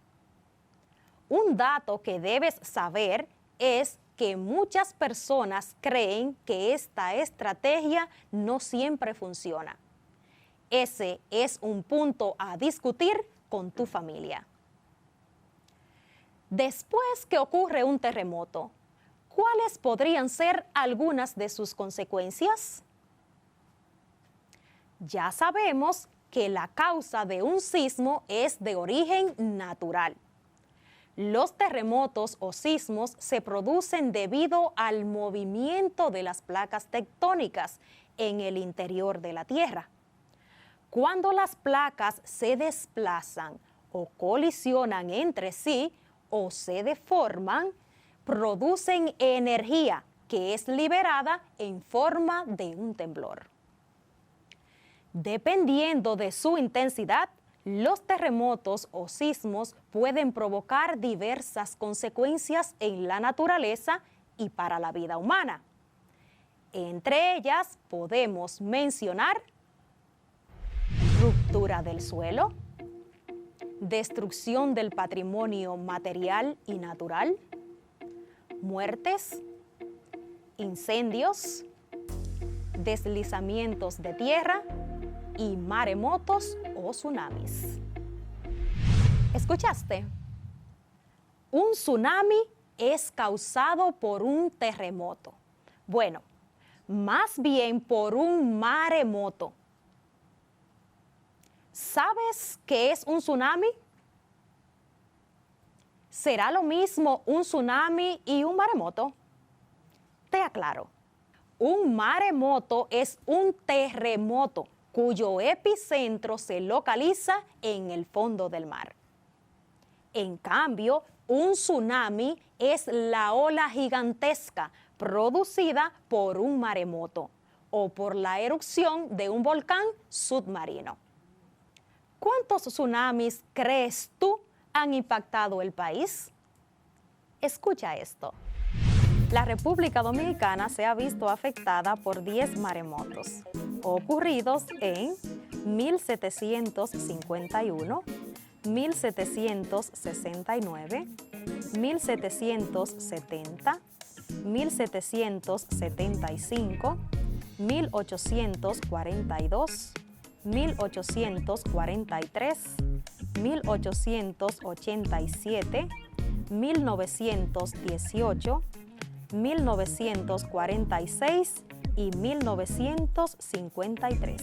Un dato que debes saber es que muchas personas creen que esta estrategia no siempre funciona. Ese es un punto a discutir con tu familia. Después que ocurre un terremoto, ¿cuáles podrían ser algunas de sus consecuencias? Ya sabemos que la causa de un sismo es de origen natural. Los terremotos o sismos se producen debido al movimiento de las placas tectónicas en el interior de la Tierra. Cuando las placas se desplazan o colisionan entre sí o se deforman, producen energía que es liberada en forma de un temblor. Dependiendo de su intensidad, los terremotos o sismos pueden provocar diversas consecuencias en la naturaleza y para la vida humana. Entre ellas podemos mencionar ruptura del suelo, destrucción del patrimonio material y natural, muertes, incendios, deslizamientos de tierra y maremotos o tsunamis. ¿Escuchaste? Un tsunami es causado por un terremoto. Bueno, más bien por un maremoto. ¿Sabes qué es un tsunami? ¿Será lo mismo un tsunami y un maremoto? Te aclaro. Un maremoto es un terremoto cuyo epicentro se localiza en el fondo del mar. En cambio, un tsunami es la ola gigantesca producida por un maremoto o por la erupción de un volcán submarino. ¿Cuántos tsunamis crees tú han impactado el país? Escucha esto. La República Dominicana se ha visto afectada por 10 maremotos, ocurridos en 1751, 1769, 1770, 1775, 1842, 1843, 1887, 1918, 1946 y 1953.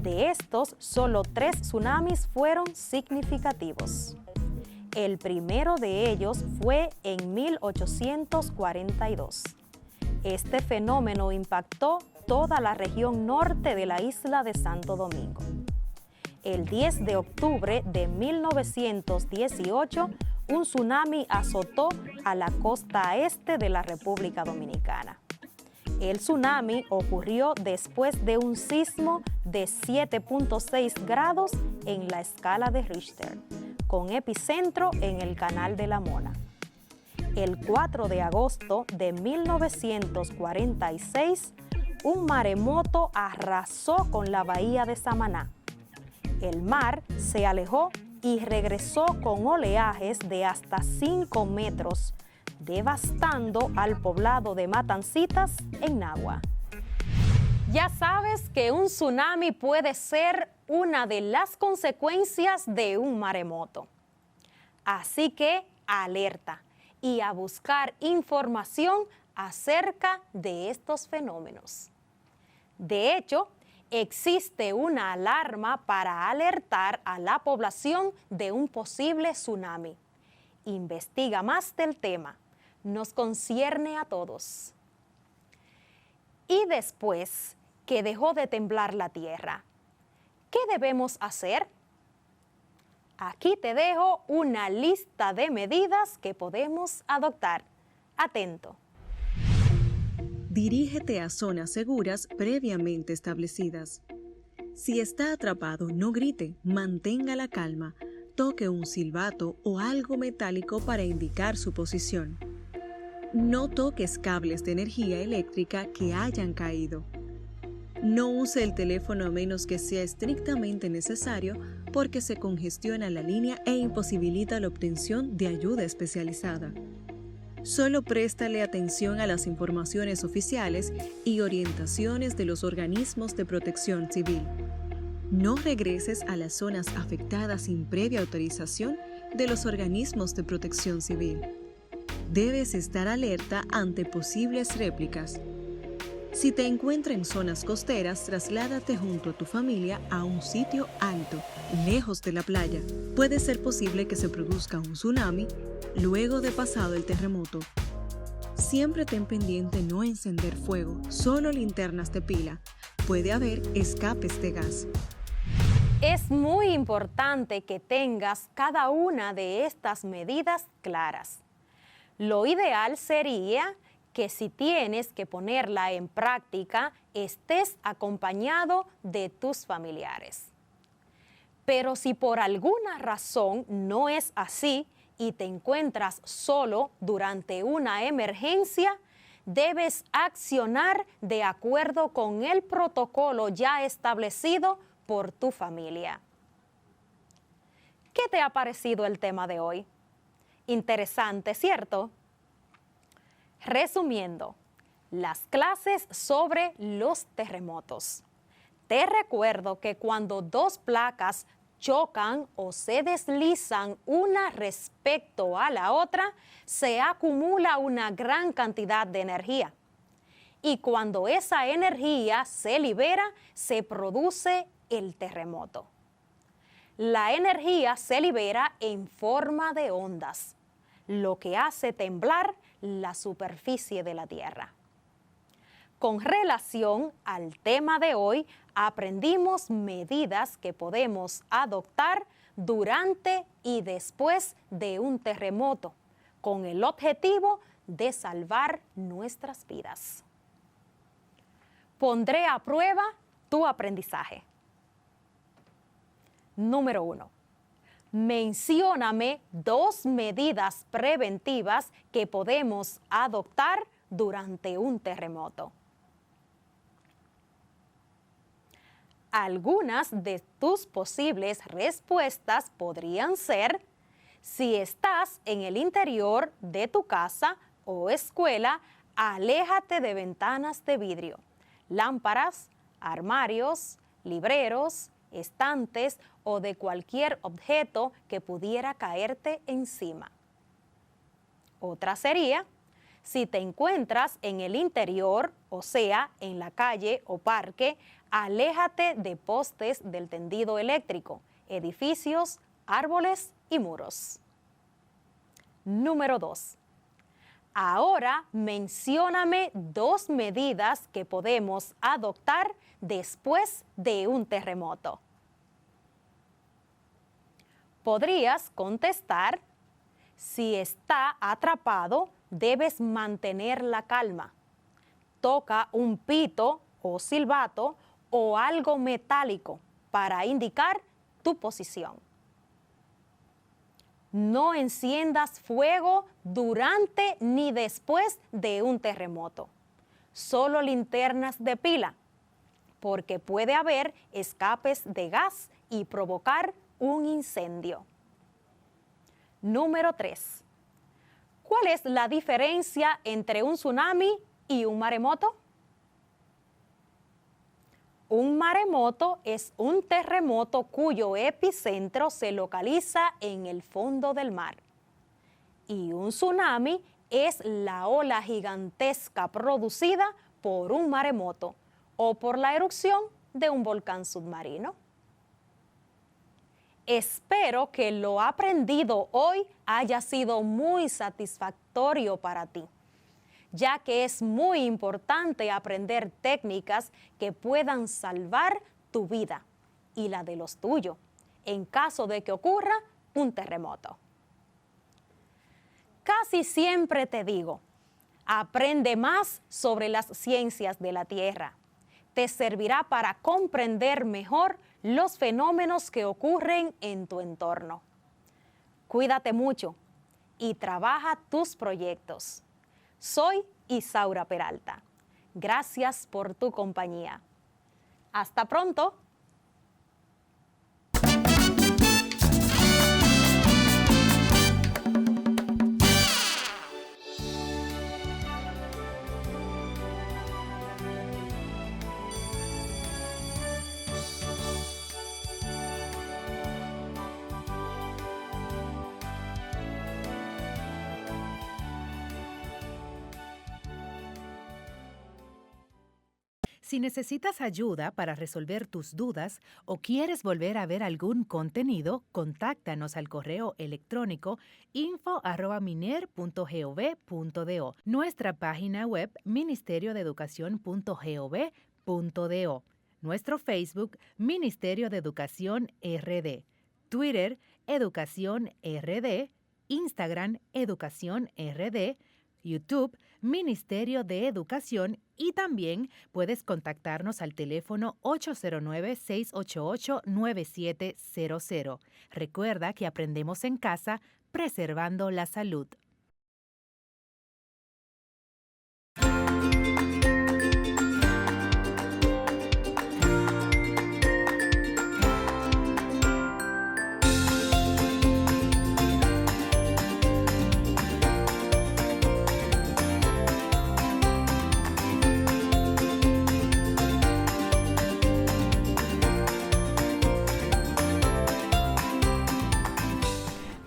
De estos, solo 3 tsunamis fueron significativos. El primero de ellos fue en 1842. Este fenómeno impactó toda la región norte de la isla de Santo Domingo. El 10 de octubre de 1918, un tsunami azotó a la costa este de la República Dominicana. El tsunami ocurrió después de un sismo de 7.6 grados en la escala de Richter, con epicentro en el Canal de la Mona. El 4 de agosto de 1946, un maremoto arrasó con la bahía de Samaná. El mar se alejó y regresó con oleajes de hasta 5 metros, devastando al poblado de Matancitas en Nagua. Ya sabes que un tsunami puede ser una de las consecuencias de un maremoto. Así que alerta y a buscar información acerca de estos fenómenos. De hecho, existe una alarma para alertar a la población de un posible tsunami. Investiga más del tema. Nos concierne a todos. Y después que dejó de temblar la tierra, ¿qué debemos hacer? Aquí te dejo una lista de medidas que podemos adoptar. Atento. Dirígete a zonas seguras previamente establecidas. Si está atrapado, no grite, mantenga la calma, toque un silbato o algo metálico para indicar su posición. No toques cables de energía eléctrica que hayan caído. No use el teléfono a menos que sea estrictamente necesario porque se congestiona la línea e imposibilita la obtención de ayuda especializada. Solo préstale atención a las informaciones oficiales y orientaciones de los organismos de protección civil. No regreses a las zonas afectadas sin previa autorización de los organismos de protección civil. Debes estar alerta ante posibles réplicas. Si te encuentras en zonas costeras, trasládate junto a tu familia a un sitio alto, lejos de la playa. Puede ser posible que se produzca un tsunami luego de pasado el terremoto. Siempre ten pendiente no encender fuego, solo linternas de pila. Puede haber escapes de gas. Es muy importante que tengas cada una de estas medidas claras. Lo ideal sería que si tienes que ponerla en práctica, estés acompañado de tus familiares. Pero si por alguna razón no es así y te encuentras solo durante una emergencia, debes accionar de acuerdo con el protocolo ya establecido por tu familia. ¿Qué te ha parecido el tema de hoy? Interesante, ¿cierto? Resumiendo, las clases sobre los terremotos. Te recuerdo que cuando dos placas chocan o se deslizan una respecto a la otra, se acumula una gran cantidad de energía. Y cuando esa energía se libera, se produce el terremoto. La energía se libera en forma de ondas, lo que hace temblar la superficie de la Tierra. Con relación al tema de hoy, aprendimos medidas que podemos adoptar durante y después de un terremoto, con el objetivo de salvar nuestras vidas. Pondré a prueba tu aprendizaje. Número 1. Mencióname 2 medidas preventivas que podemos adoptar durante un terremoto. Algunas de tus posibles respuestas podrían ser: si estás en el interior de tu casa o escuela, aléjate de ventanas de vidrio, lámparas, armarios, libreros, estantes o de cualquier objeto que pudiera caerte encima. Otra sería: si te encuentras en el interior, o sea, en la calle o parque, aléjate de postes del tendido eléctrico, edificios, árboles y muros. Número 2. Ahora mencióname 2 medidas que podemos adoptar después de un terremoto. Podrías contestar: si está atrapado, debes mantener la calma. Toca un pito o silbato o algo metálico para indicar tu posición. No enciendas fuego durante ni después de un terremoto. Solo linternas de pila, porque puede haber escapes de gas y provocar un incendio. Número 3. ¿Cuál es la diferencia entre un tsunami y un maremoto? Un maremoto es un terremoto cuyo epicentro se localiza en el fondo del mar. Y un tsunami es la ola gigantesca producida por un maremoto o por la erupción de un volcán submarino. Espero que lo aprendido hoy haya sido muy satisfactorio para ti, ya que es muy importante aprender técnicas que puedan salvar tu vida y la de los tuyos en caso de que ocurra un terremoto. Casi siempre te digo, aprende más sobre las ciencias de la Tierra. Te servirá para comprender mejor los fenómenos que ocurren en tu entorno. Cuídate mucho y trabaja tus proyectos. Soy Isaura Peralta. Gracias por tu compañía. Hasta pronto. Si necesitas ayuda para resolver tus dudas o quieres volver a ver algún contenido, contáctanos al correo electrónico info@miner.gov.do, nuestra página web ministeriodeeducacion.gov.do, nuestro Facebook Ministerio de Educación RD, Twitter Educación RD, Instagram Educación RD, YouTube Ministerio de Educación y también puedes contactarnos al teléfono 809-688-9700. Recuerda que aprendemos en casa preservando la salud.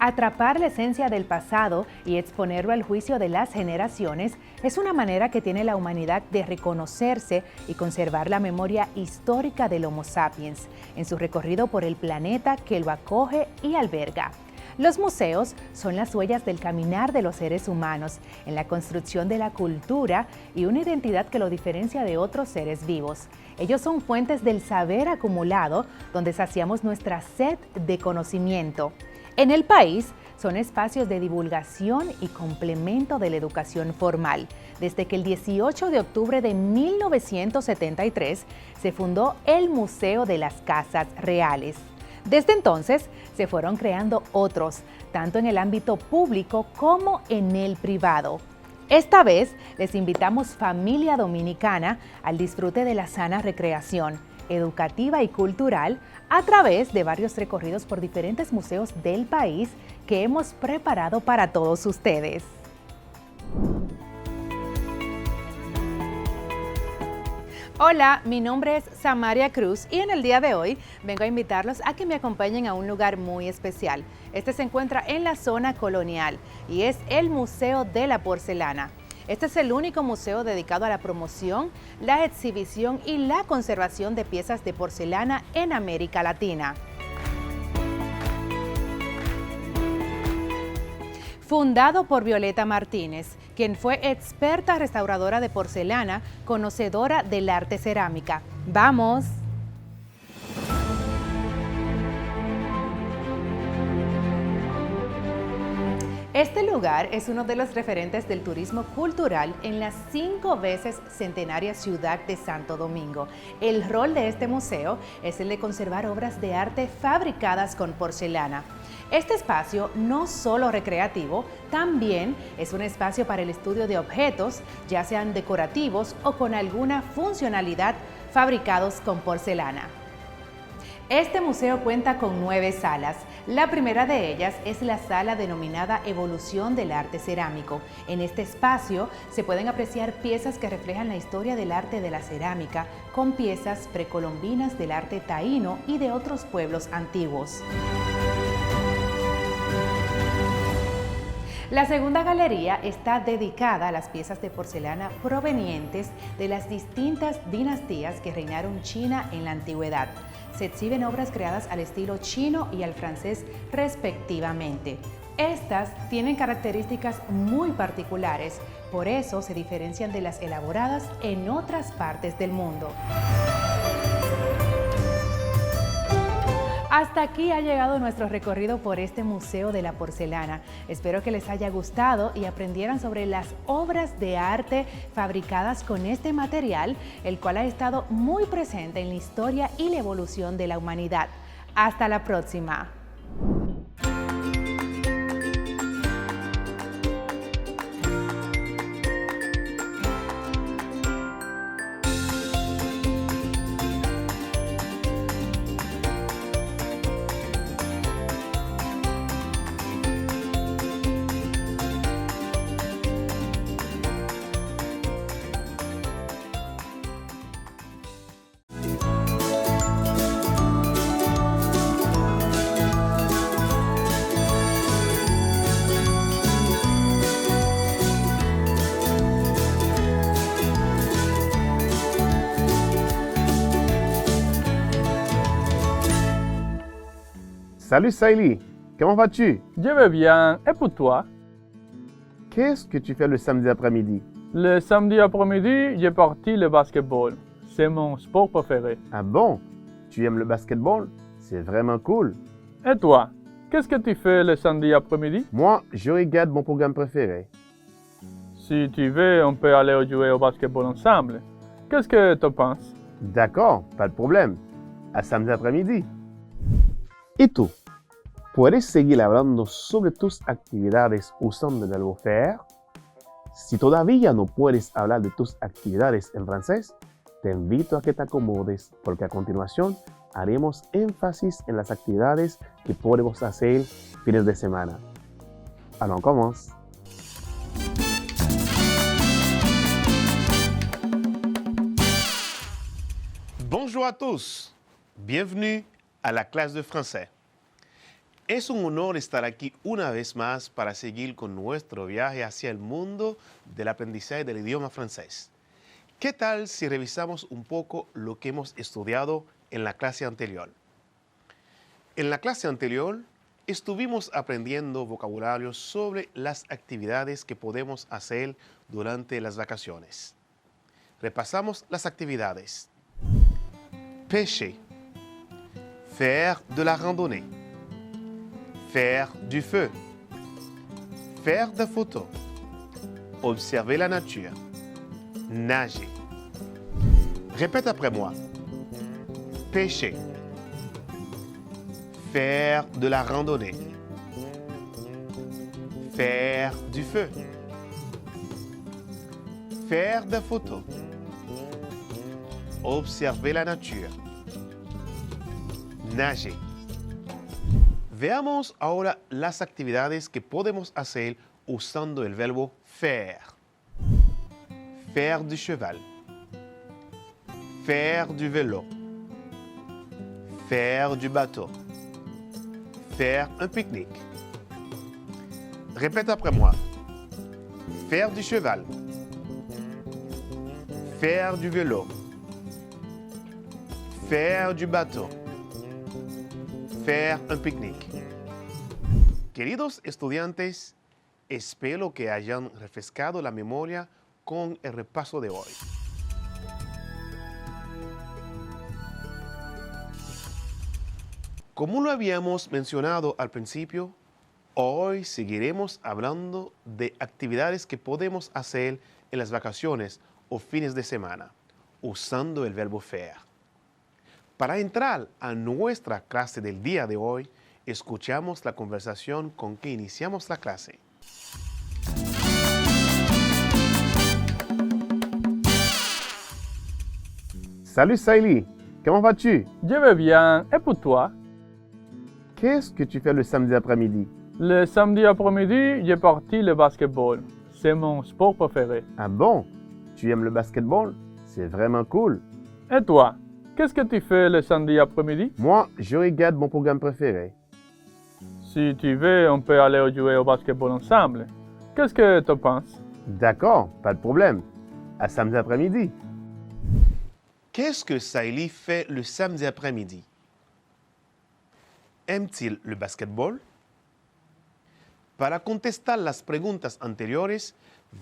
Atrapar la esencia del pasado y exponerlo al juicio de las generaciones es una manera que tiene la humanidad de reconocerse y conservar la memoria histórica del Homo sapiens en su recorrido por el planeta que lo acoge y alberga. Los museos son las huellas del caminar de los seres humanos en la construcción de la cultura y una identidad que lo diferencia de otros seres vivos. Ellos son fuentes del saber acumulado donde saciamos nuestra sed de conocimiento. En el país, son espacios de divulgación y complemento de la educación formal. Desde que el 18 de octubre de 1973 se fundó el Museo de las Casas Reales. Desde entonces, se fueron creando otros, tanto en el ámbito público como en el privado. Esta vez, les invitamos familia dominicana al disfrute de la sana recreación educativa y cultural a través de varios recorridos por diferentes museos del país que hemos preparado para todos ustedes. Hola, mi nombre es Samaria Cruz y en el día de hoy vengo a invitarlos a que me acompañen a un lugar muy especial. Este se encuentra en la zona colonial y es el Museo de la Porcelana. Este es el único museo dedicado a la promoción, la exhibición y la conservación de piezas de porcelana en América Latina. Fundado por Violeta Martínez, quien fue experta restauradora de porcelana, conocedora del arte cerámica. ¡Vamos! Este lugar es uno de los referentes del turismo cultural en la 5 veces centenaria ciudad de Santo Domingo. El rol de este museo es el de conservar obras de arte fabricadas con porcelana. Este espacio, no solo recreativo, también es un espacio para el estudio de objetos, ya sean decorativos o con alguna funcionalidad fabricados con porcelana. Este museo cuenta con 9 salas. La primera de ellas es la sala denominada Evolución del Arte Cerámico. En este espacio se pueden apreciar piezas que reflejan la historia del arte de la cerámica, con piezas precolombinas del arte taíno y de otros pueblos antiguos. La segunda galería está dedicada a las piezas de porcelana provenientes de las distintas dinastías que reinaron China en la antigüedad. Se exhiben obras creadas al estilo chino y al francés respectivamente. Estas tienen características muy particulares, por eso se diferencian de las elaboradas en otras partes del mundo. Hasta aquí ha llegado nuestro recorrido por este Museo de la Porcelana. Espero que les haya gustado y aprendieran sobre las obras de arte fabricadas con este material, el cual ha estado muy presente en la historia y la evolución de la humanidad. Hasta la próxima. Salut Saïli, comment vas-tu? Je vais bien, et pour toi? Qu'est-ce que tu fais le samedi après-midi? Le samedi après-midi, j'ai parti le basketball. C'est mon sport préféré. Ah bon? Tu aimes le basketball? C'est vraiment cool. Et toi? Qu'est-ce que tu fais le samedi après-midi? Moi, je regarde mon programme préféré. Si tu veux, on peut aller jouer au basketball ensemble. Qu'est-ce que tu penses? D'accord, pas de problème. A samedi après-midi. ¿Y tú? ¿Puedes seguir hablando sobre tus actividades usando el verbo faire? Si todavía no puedes hablar de tus actividades en francés, te invito a que te acomodes porque a continuación haremos énfasis en las actividades que podemos hacer fines de semana. Alors, on commence. Bonjour à tous. Bienvenue a la clase de français. Es un honor estar aquí una vez más para seguir con nuestro viaje hacia el mundo del aprendizaje del idioma francés. ¿Qué tal si revisamos un poco lo que hemos estudiado en la clase anterior? En la clase anterior estuvimos aprendiendo vocabulario sobre las actividades que podemos hacer durante las vacaciones. Repasamos las actividades. Pêcher. Faire de la randonnée, faire du feu, faire des photos, observer la nature, nager. Répète après moi. Pêcher, faire de la randonnée, faire du feu, faire des photos, observer la nature, nager. Veamos ahora las actividades que podemos hacer usando el verbo faire. Faire du cheval. Faire du vélo. Faire du bateau. Faire un pique-nique. Répète après moi. Faire du cheval. Faire du vélo. Faire du bateau. Faire un pique-nique. Queridos estudiantes, espero que hayan refrescado la memoria con el repaso de hoy. Como lo habíamos mencionado al principio, hoy seguiremos hablando de actividades que podemos hacer en las vacaciones o fines de semana, usando el verbo faire. Para entrar a nuestra clase del día de hoy, escuchamos la conversación con que iniciamos la clase. Salut Saïli, comment vas-tu? Je vais bien. Et pour toi? Qu'est-ce que tu fais le samedi après-midi? Le samedi après-midi, j'ai parti le basketball. C'est mon sport préféré. Ah bon? Tu aimes le basketball? C'est vraiment cool. Et toi? Qu'est-ce que tu fais le samedi après-midi? Moi, je regarde mon programme préféré. Si tu veux, on peut aller jouer au basketball ensemble. Qu'est-ce que tu penses? D'accord, pas de problème. À samedi après-midi. Qu'est-ce que Saïli fait le samedi après-midi? Aime-t-il le basketball? Para contestar las preguntas anteriores,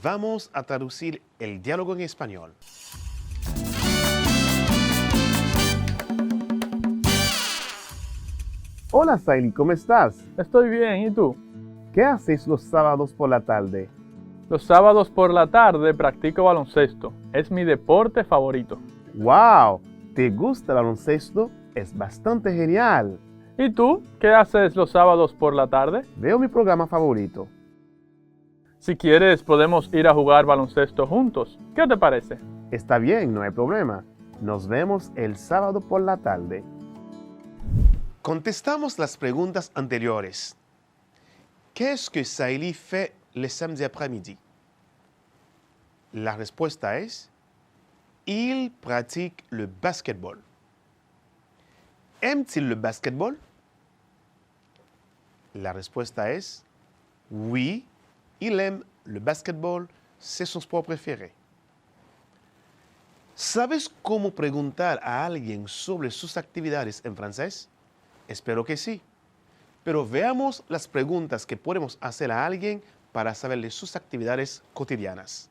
vamos a traducir el diálogo en español. Hola, Saïli, ¿cómo estás? Estoy bien, ¿y tú? ¿Qué haces los sábados por la tarde? Los sábados por la tarde practico baloncesto. Es mi deporte favorito. ¡Wow! ¿Te gusta el baloncesto? Es bastante genial. ¿Y tú? ¿Qué haces los sábados por la tarde? Veo mi programa favorito. Si quieres, podemos ir a jugar baloncesto juntos. ¿Qué te parece? Está bien, no hay problema. Nos vemos el sábado por la tarde. Contestamos las preguntas anteriores. Qu'est-ce que Saïli fait le samedi après-midi? La respuesta es: il pratique le basketball. Aime-t-il le basketball? La respuesta es: oui, il aime le basketball, c'est son sport préféré. ¿Sabes cómo preguntar a alguien sobre sus actividades en francés? Espero que sí. Pero veamos las preguntas que podemos hacer a alguien para saber de sus actividades cotidianas.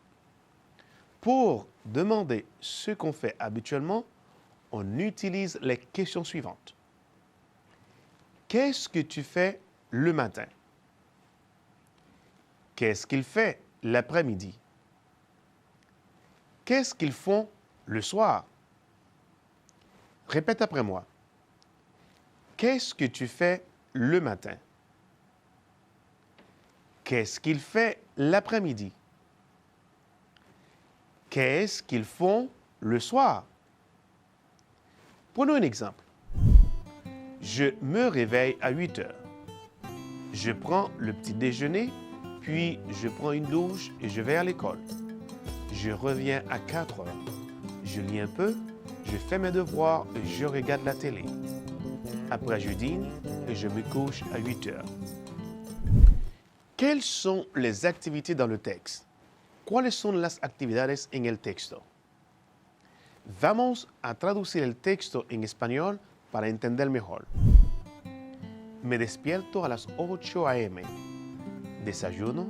Pour demander ce qu'on fait habituellement, on utilise les questions suivantes. Qu'est-ce que tu fais le matin? Qu'est-ce qu'il fait l'après-midi? Qu'est-ce qu'ils font le soir? Répète après moi. Qu'est-ce que tu fais le matin? Qu'est-ce qu'il fait l'après-midi? Qu'est-ce qu'ils font le soir? Prenons un exemple. Je me réveille à 8 heures. Je prends le petit déjeuner, puis je prends une douche et je vais à l'école. Je reviens à 4 heures. Je lis un peu, je fais mes devoirs et je regarde la télé. Après, je dîne et je me couche à 8 heures. ¿Quelles sont les activités dans le texte? ¿Cuáles son las actividades en el texto? Vamos a traducir el texto en español para entender mejor. Me despierto a las 8 a.m. Desayuno,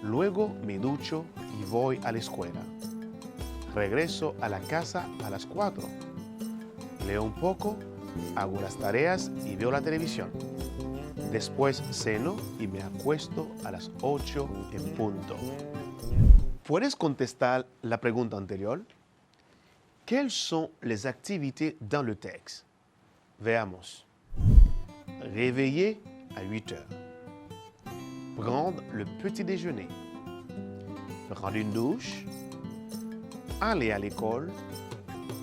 luego me ducho y voy a la escuela. Regreso a la casa a las 4. Leo un poco, hago las tareas y veo la televisión. Después ceno y me acuesto a las 8 en punto. ¿Puedes contestar la pregunta anterior? ¿Quelles sont les activités dans le texte? Veamos. Réveiller à 8 heures. Prendre le petit déjeuner. Prendre une douche. Aller à l'école.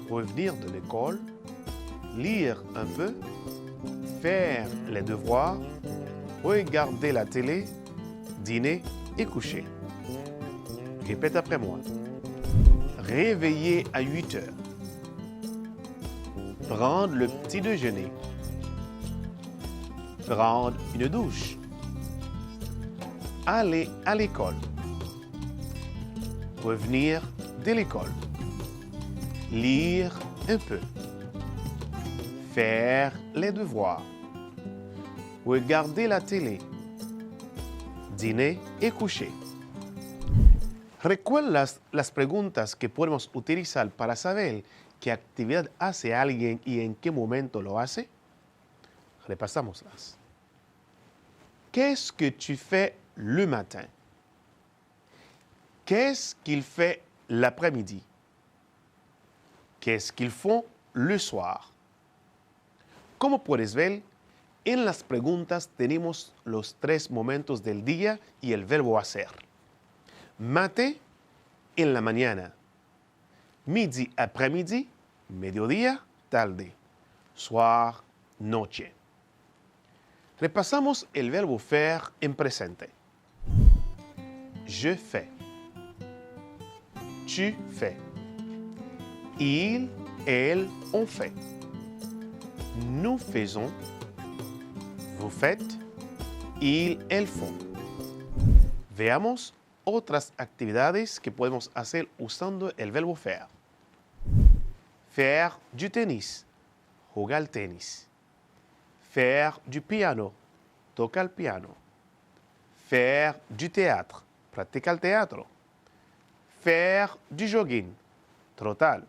Revenir de l'école. Lire un peu. Faire les devoirs. Regarder la télé. Dîner et coucher. Répète après moi. Réveiller à 8 heures. Prendre le petit déjeuner. Prendre une douche. Aller à l'école. Revenir de l'école. Lire un peu. Faire les devoirs. Regarder la télé. Dîner et coucher. ¿Recuerdas las preguntas que podemos utilizar para saber qué actividad hace alguien y en qué momento lo hace? Repasámoslas. Qu'est-ce que tu fais le matin? Qu'est-ce qu'il fait l'après-midi? Qu'est-ce qu'ils font le soir? Como puedes ver, en las preguntas tenemos los 3 momentos del día y el verbo hacer. Matin, en la mañana. Midi, après-midi, mediodía, tarde, soir, noche. Repasamos el verbo faire en presente. Je fais. Tu fais. Il, elle, on fait. Nous faisons. Vous faites. Ils, elles font. Veamos otras actividades que podemos hacer usando el verbo faire. Faire du tennis. Jugar al tenis. Faire du piano. Toca el piano. Faire du théâtre. Practica el teatro. Faire du jogging. Trotar.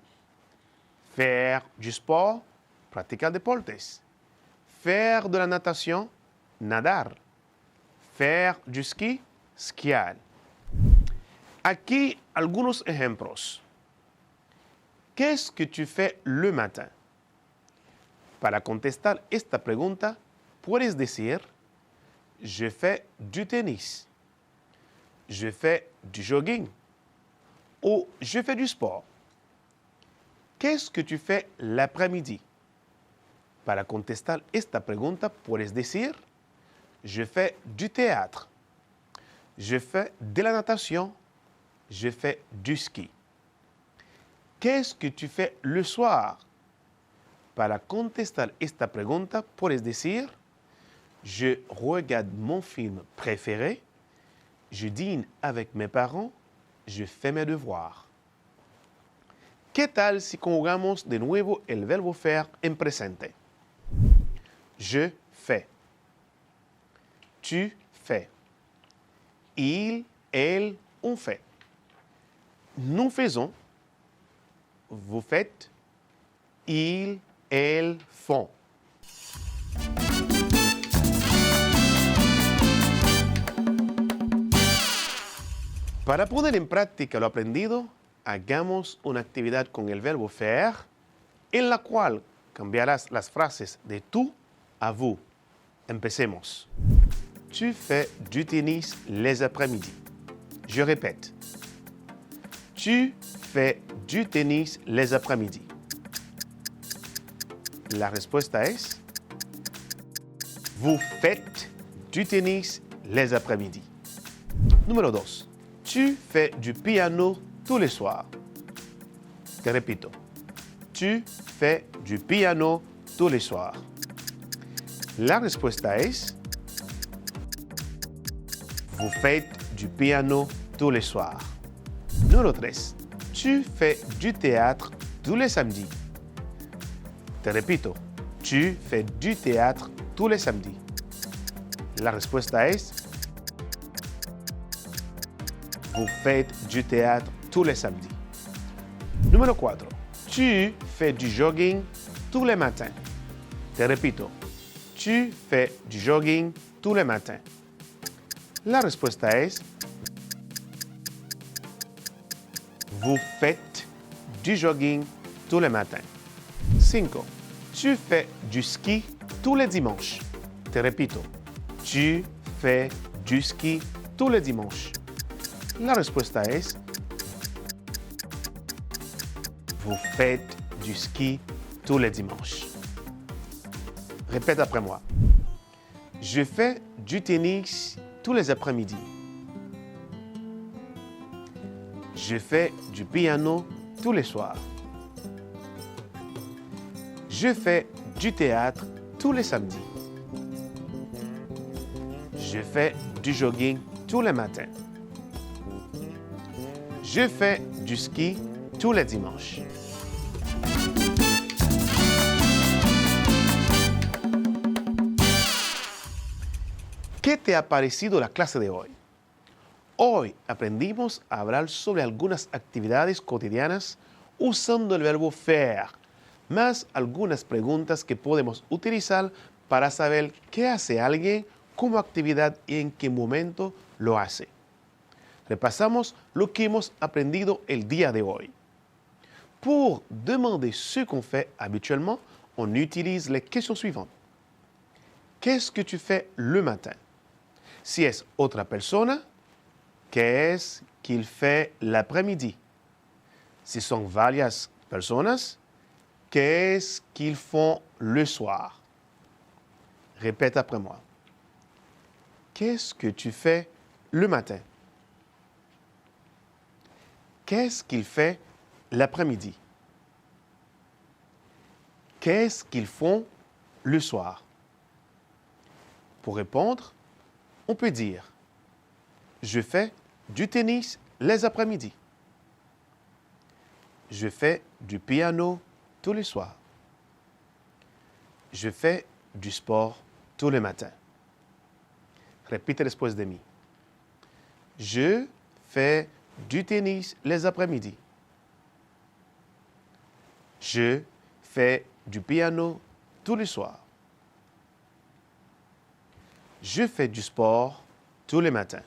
Faire du sport. Practicar deportes. Faire de la natation. Nadar. Faire du ski. Esquiar. Aquí algunos ejemplos. Qu'est-ce que tu fais le matin? Para contestar esta pregunta, puedes decir je fais du tennis. Je fais du jogging. O je fais du sport. Qu'est-ce que tu fais l'après-midi? Para contestar esta pregunta, puedes decir je fais du théâtre. Je fais de la natation. Je fais du ski. Qu'est-ce que tu fais le soir? Para contestar esta pregunta, puedes decir je regarde mon film préféré. Je dîne avec mes parents. Je fais mes devoirs. ¿Qué tal si conjugamos de nuevo el verbo faire en presente? Je fais. Tu fais. Il, elle, on fait. Nous faisons. Vous faites. Ils, elles font. Para poner en práctica lo aprendido, hagamos una actividad con el verbo faire, en la cual cambiarás las frases de tú a vous. Empecemos. Tu fais du tennis les après-midi. Je répète. Tu fais du tennis les après-midi. La respuesta es vous faites du tennis les après-midi. Número 2. Tu fais du piano tous les soirs. Te repito. Tu fais du piano tous les soirs. La respuesta es vous faites du piano tous les soirs. Número 3. Tu fais du théâtre tous les samedis. Te repito. Tu fais du théâtre tous les samedis. La respuesta es vous faites du théâtre tous les samedis. Número 4. Tu fais du jogging tous les matins. Te repito. Tu fais du jogging tous les matins. La respuesta es vous faites du jogging tous les matins. 5. Tu fais du ski tous les dimanches. Te repito. Tu fais du ski tous les dimanches. La respuesta es vous faites du ski tous les dimanches. Répète après moi. Je fais du tennis tous les après-midi. Je fais du piano tous les soirs. Je fais du théâtre tous les samedis. Je fais du jogging tous les matins. Je fais du ski tous les dimanches. ¿Qué te ha parecido la clase de hoy? Hoy aprendimos a hablar sobre algunas actividades cotidianas usando el verbo faire, más algunas preguntas que podemos utilizar para saber qué hace alguien como actividad y en qué momento lo hace. Repasamos lo que hemos aprendido el día de hoy. Pour demander ce qu'on fait habituellement, on utilise les questions suivantes. Qu'est-ce que tu fais le matin? Si es otra persona, ¿qué es qu'il fait l'après-midi? Si son varias personas, Qu'est-ce qu'ils font le soir? Répète après moi. Qu'est-ce que tu fais le matin? Qu'est-ce qu'il fait l'après-midi? Qu'est-ce qu'ils font le soir? Pour répondre, on peut dire « Je fais du tennis les après-midi ». Je fais du piano tous les soirs. Je fais du sport tous les matins. Répète después de mí. Je fais du tennis les après-midi. Je fais du piano tous les soirs. Je fais du sport tous les matins.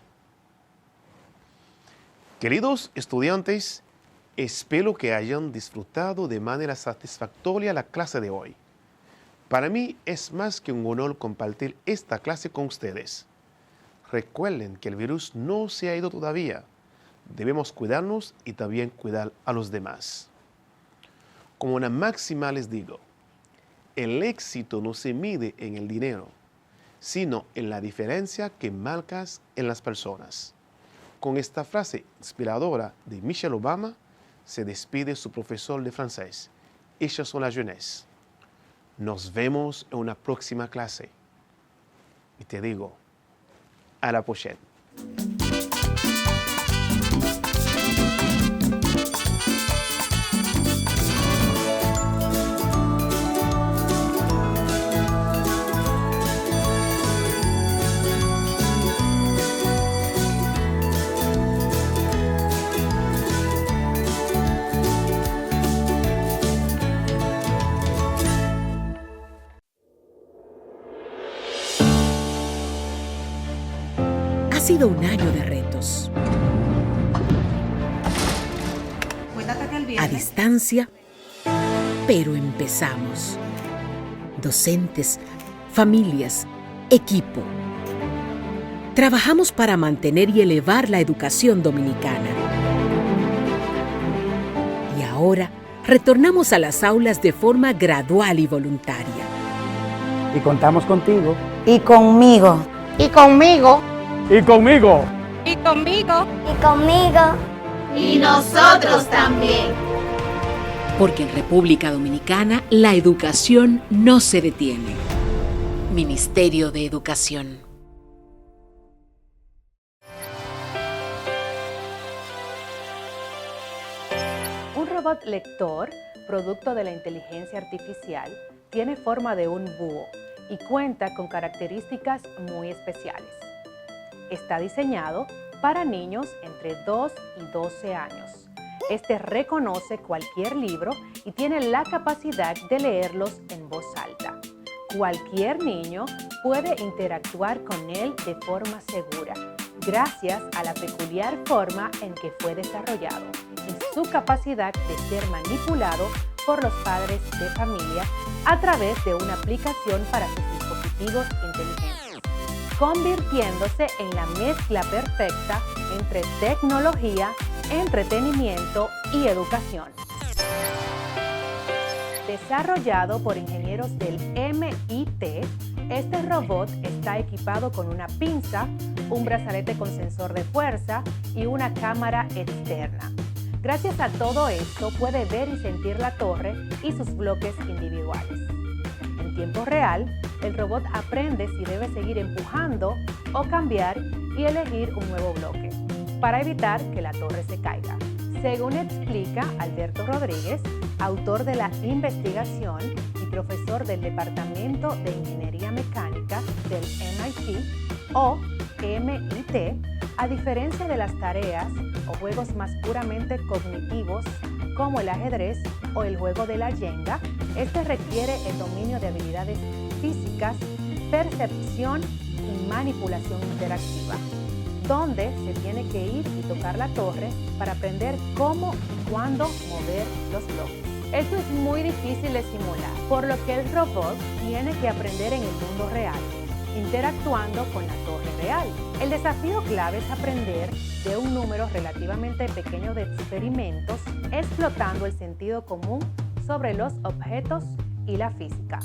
Queridos estudiantes, espero que hayan disfrutado de manera satisfactoria la clase de hoy. Para mí es más que un honor compartir esta clase con ustedes. Recuerden que el virus no se ha ido todavía. Debemos cuidarnos y también cuidar a los demás. Como una máxima les digo, el éxito no se mide en el dinero, sino en la diferencia que marcas en las personas. Con esta frase inspiradora de Michelle Obama, se despide su profesor de francés. Ellos son la jeunesse. Nos vemos en una próxima clase. Y te digo, à la prochaine. Ha sido un año de retos. A distancia, pero empezamos. Docentes, familias, equipo. Trabajamos para mantener y elevar la educación dominicana. Y ahora retornamos a las aulas de forma gradual y voluntaria. Y contamos contigo. Y conmigo. Y conmigo. Y conmigo. Y conmigo. Y conmigo. Y nosotros también. Porque en República Dominicana la educación no se detiene. Ministerio de Educación. Un robot lector, producto de la inteligencia artificial, tiene forma de un búho y cuenta con características muy especiales. Está diseñado para niños entre 2 y 12 años. Este reconoce cualquier libro y tiene la capacidad de leerlos en voz alta. Cualquier niño puede interactuar con él de forma segura, gracias a la peculiar forma en que fue desarrollado y su capacidad de ser manipulado por los padres de familia a través de una aplicación para sus dispositivos inteligentes, convirtiéndose en la mezcla perfecta entre tecnología, entretenimiento y educación. Desarrollado por ingenieros del MIT, este robot está equipado con una pinza, un brazalete con sensor de fuerza y una cámara externa. Gracias a todo esto puede ver y sentir la torre y sus bloques individuales. En tiempo real, el robot aprende si debe seguir empujando o cambiar y elegir un nuevo bloque, para evitar que la torre se caiga. Según explica Alberto Rodríguez, autor de la investigación y profesor del Departamento de Ingeniería Mecánica del MIT o MIT, a diferencia de las tareas o juegos más puramente cognitivos como el ajedrez o el juego de la Jenga, este requiere el dominio de habilidades físicas, percepción y manipulación interactiva, donde se tiene que ir y tocar la torre para aprender cómo y cuándo mover los bloques. Esto es muy difícil de simular, por lo que el robot tiene que aprender en el mundo real, interactuando con la torre real. El desafío clave es aprender de un número relativamente pequeño de experimentos, explotando el sentido común sobre los objetos y la física.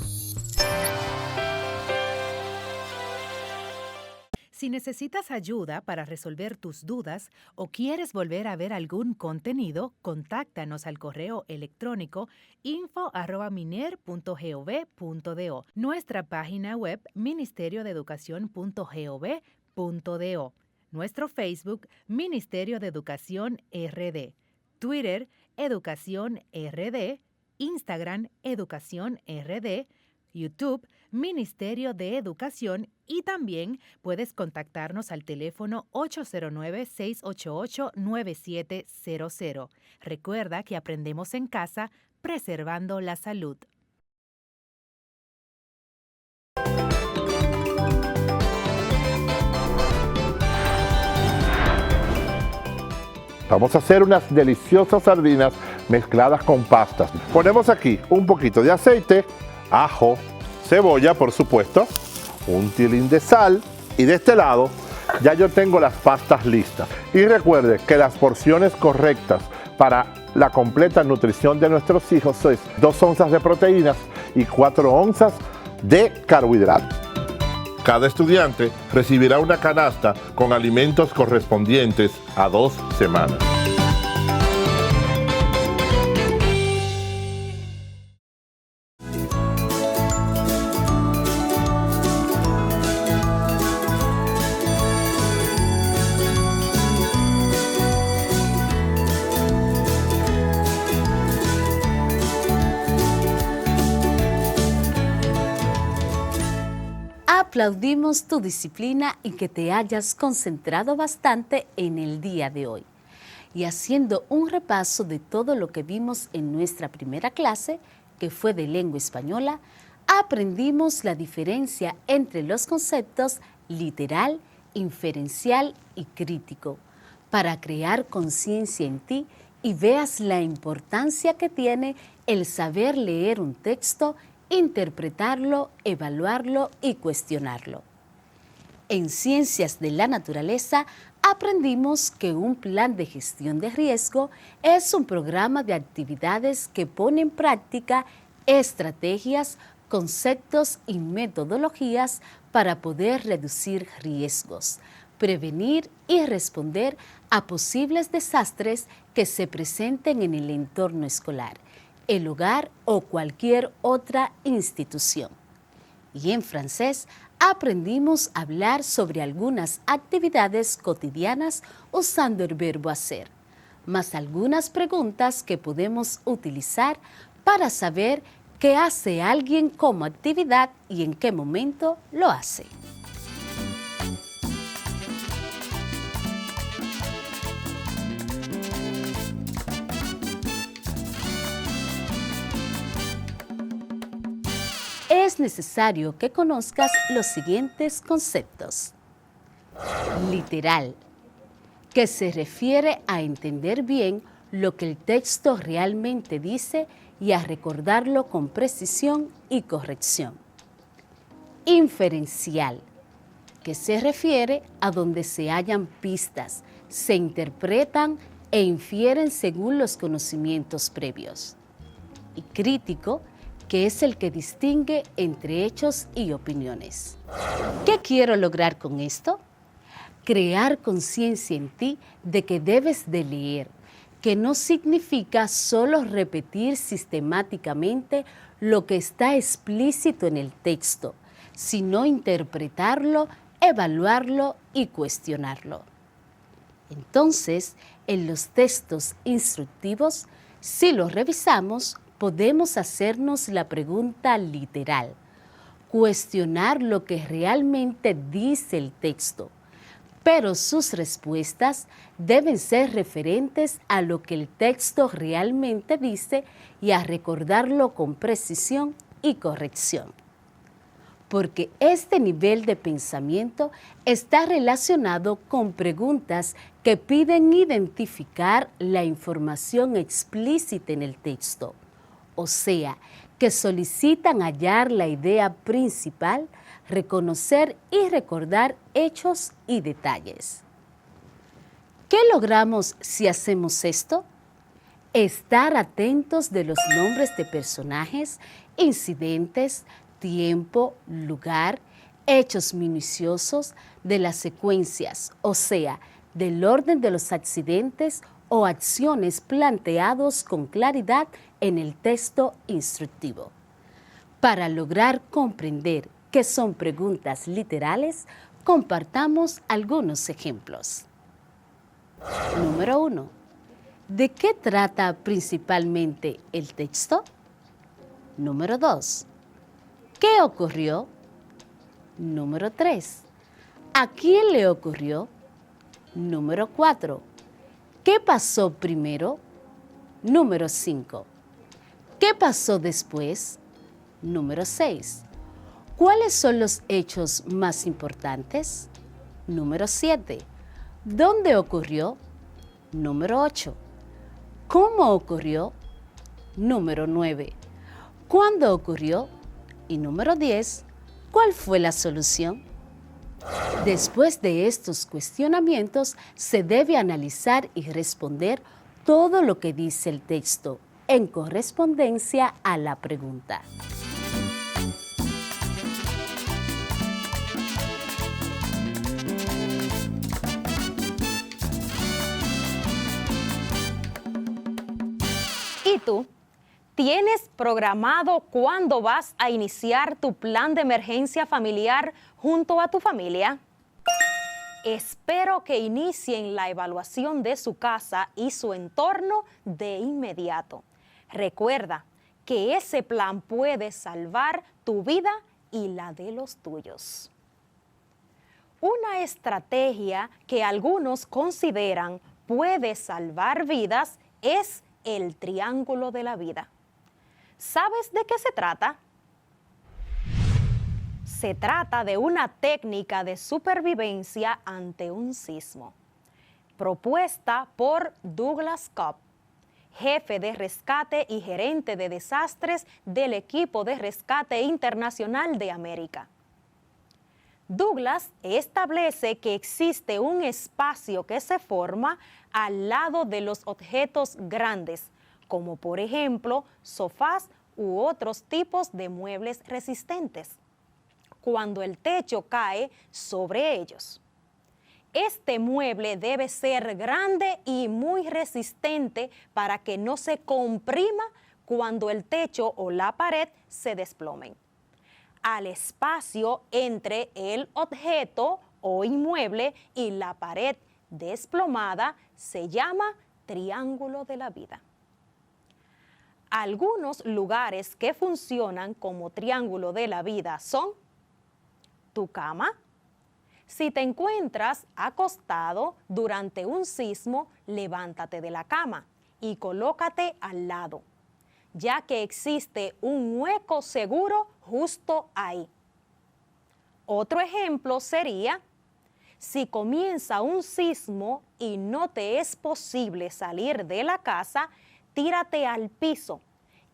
Si necesitas ayuda para resolver tus dudas o quieres volver a ver algún contenido, contáctanos al correo electrónico info@miner.gov.do, nuestra página web ministeriodeeducacion.gov.do, nuestro Facebook Ministerio de Educación RD, Twitter Educación RD, Instagram Educación RD, YouTube Ministerio de Educación, y también puedes contactarnos al teléfono 809-688-9700. Recuerda que aprendemos en casa, preservando la salud. Vamos a hacer unas deliciosas sardinas mezcladas con pastas. Ponemos aquí un poquito de aceite, ajo, cebolla, por supuesto, un tilín de sal, y de este lado ya yo tengo las pastas listas. Y recuerde que las porciones correctas para la completa nutrición de nuestros hijos es 2 onzas de proteínas y 4 onzas de carbohidratos. Cada estudiante recibirá una canasta con alimentos correspondientes a 2 semanas. Aplaudimos tu disciplina y que te hayas concentrado bastante en el día de hoy. Y haciendo un repaso de todo lo que vimos en nuestra primera clase, que fue de lengua española, aprendimos la diferencia entre los conceptos literal, inferencial y crítico, para crear conciencia en ti y veas la importancia que tiene el saber leer un texto, interpretarlo, evaluarlo y cuestionarlo. En Ciencias de la Naturaleza aprendimos que un plan de gestión de riesgo es un programa de actividades que pone en práctica estrategias, conceptos y metodologías para poder reducir riesgos, prevenir y responder a posibles desastres que se presenten en el entorno escolar, el hogar o cualquier otra institución. Y en francés aprendimos a hablar sobre algunas actividades cotidianas usando el verbo hacer, más algunas preguntas que podemos utilizar para saber qué hace alguien como actividad y en qué momento lo hace. Es necesario que conozcas los siguientes conceptos. Literal, que se refiere a entender bien lo que el texto realmente dice y a recordarlo con precisión y corrección. Inferencial, que se refiere a donde se hallan pistas, se interpretan e infieren según los conocimientos previos. Y crítico, que es el que distingue entre hechos y opiniones. ¿Qué quiero lograr con esto? Crear conciencia en ti de que debes de leer, que no significa solo repetir sistemáticamente lo que está explícito en el texto, sino interpretarlo, evaluarlo y cuestionarlo. Entonces, en los textos instructivos, si los revisamos, podemos hacernos la pregunta literal, cuestionar lo que realmente dice el texto, pero sus respuestas deben ser referentes a lo que el texto realmente dice y a recordarlo con precisión y corrección. Porque este nivel de pensamiento está relacionado con preguntas que piden identificar la información explícita en el texto, o sea, que solicitan hallar la idea principal, reconocer y recordar hechos y detalles. ¿Qué logramos si hacemos esto? Estar atentos de los nombres de personajes, incidentes, tiempo, lugar, hechos minuciosos de las secuencias, o sea, del orden de los accidentes o acciones planteados con claridad en el texto instructivo. Para lograr comprender qué son preguntas literales, compartamos algunos ejemplos. Número 1. ¿De qué trata principalmente el texto? Número 2. ¿Qué ocurrió? Número 3. ¿A quién le ocurrió? Número 4. ¿Qué pasó primero? Número 5. ¿Qué pasó después? Número 6. ¿Cuáles son los hechos más importantes? Número 7. ¿Dónde ocurrió? Número 8. ¿Cómo ocurrió? Número 9. ¿Cuándo ocurrió? Y número 10. ¿Cuál fue la solución? Después de estos cuestionamientos, se debe analizar y responder todo lo que dice el texto en correspondencia a la pregunta. ¿Y tú? ¿Tienes programado cuándo vas a iniciar tu plan de emergencia familiar junto a tu familia? Espero que inicien la evaluación de su casa y su entorno de inmediato. Recuerda que ese plan puede salvar tu vida y la de los tuyos. Una estrategia que algunos consideran puede salvar vidas es el triángulo de la vida. ¿Sabes de qué se trata? Se trata de una técnica de supervivencia ante un sismo, propuesta por Douglas Cobb, jefe de rescate y gerente de desastres del equipo de rescate internacional de América. Douglas establece que existe un espacio que se forma al lado de los objetos grandes, como por ejemplo sofás u otros tipos de muebles resistentes, cuando el techo cae sobre ellos. Este mueble debe ser grande y muy resistente para que no se comprima cuando el techo o la pared se desplomen. Al espacio entre el objeto o inmueble y la pared desplomada se llama triángulo de la vida. Algunos lugares que funcionan como triángulo de la vida son tu cama. Si te encuentras acostado durante un sismo, levántate de la cama y colócate al lado, ya que existe un hueco seguro justo ahí. Otro ejemplo sería, si comienza un sismo y no te es posible salir de la casa, tírate al piso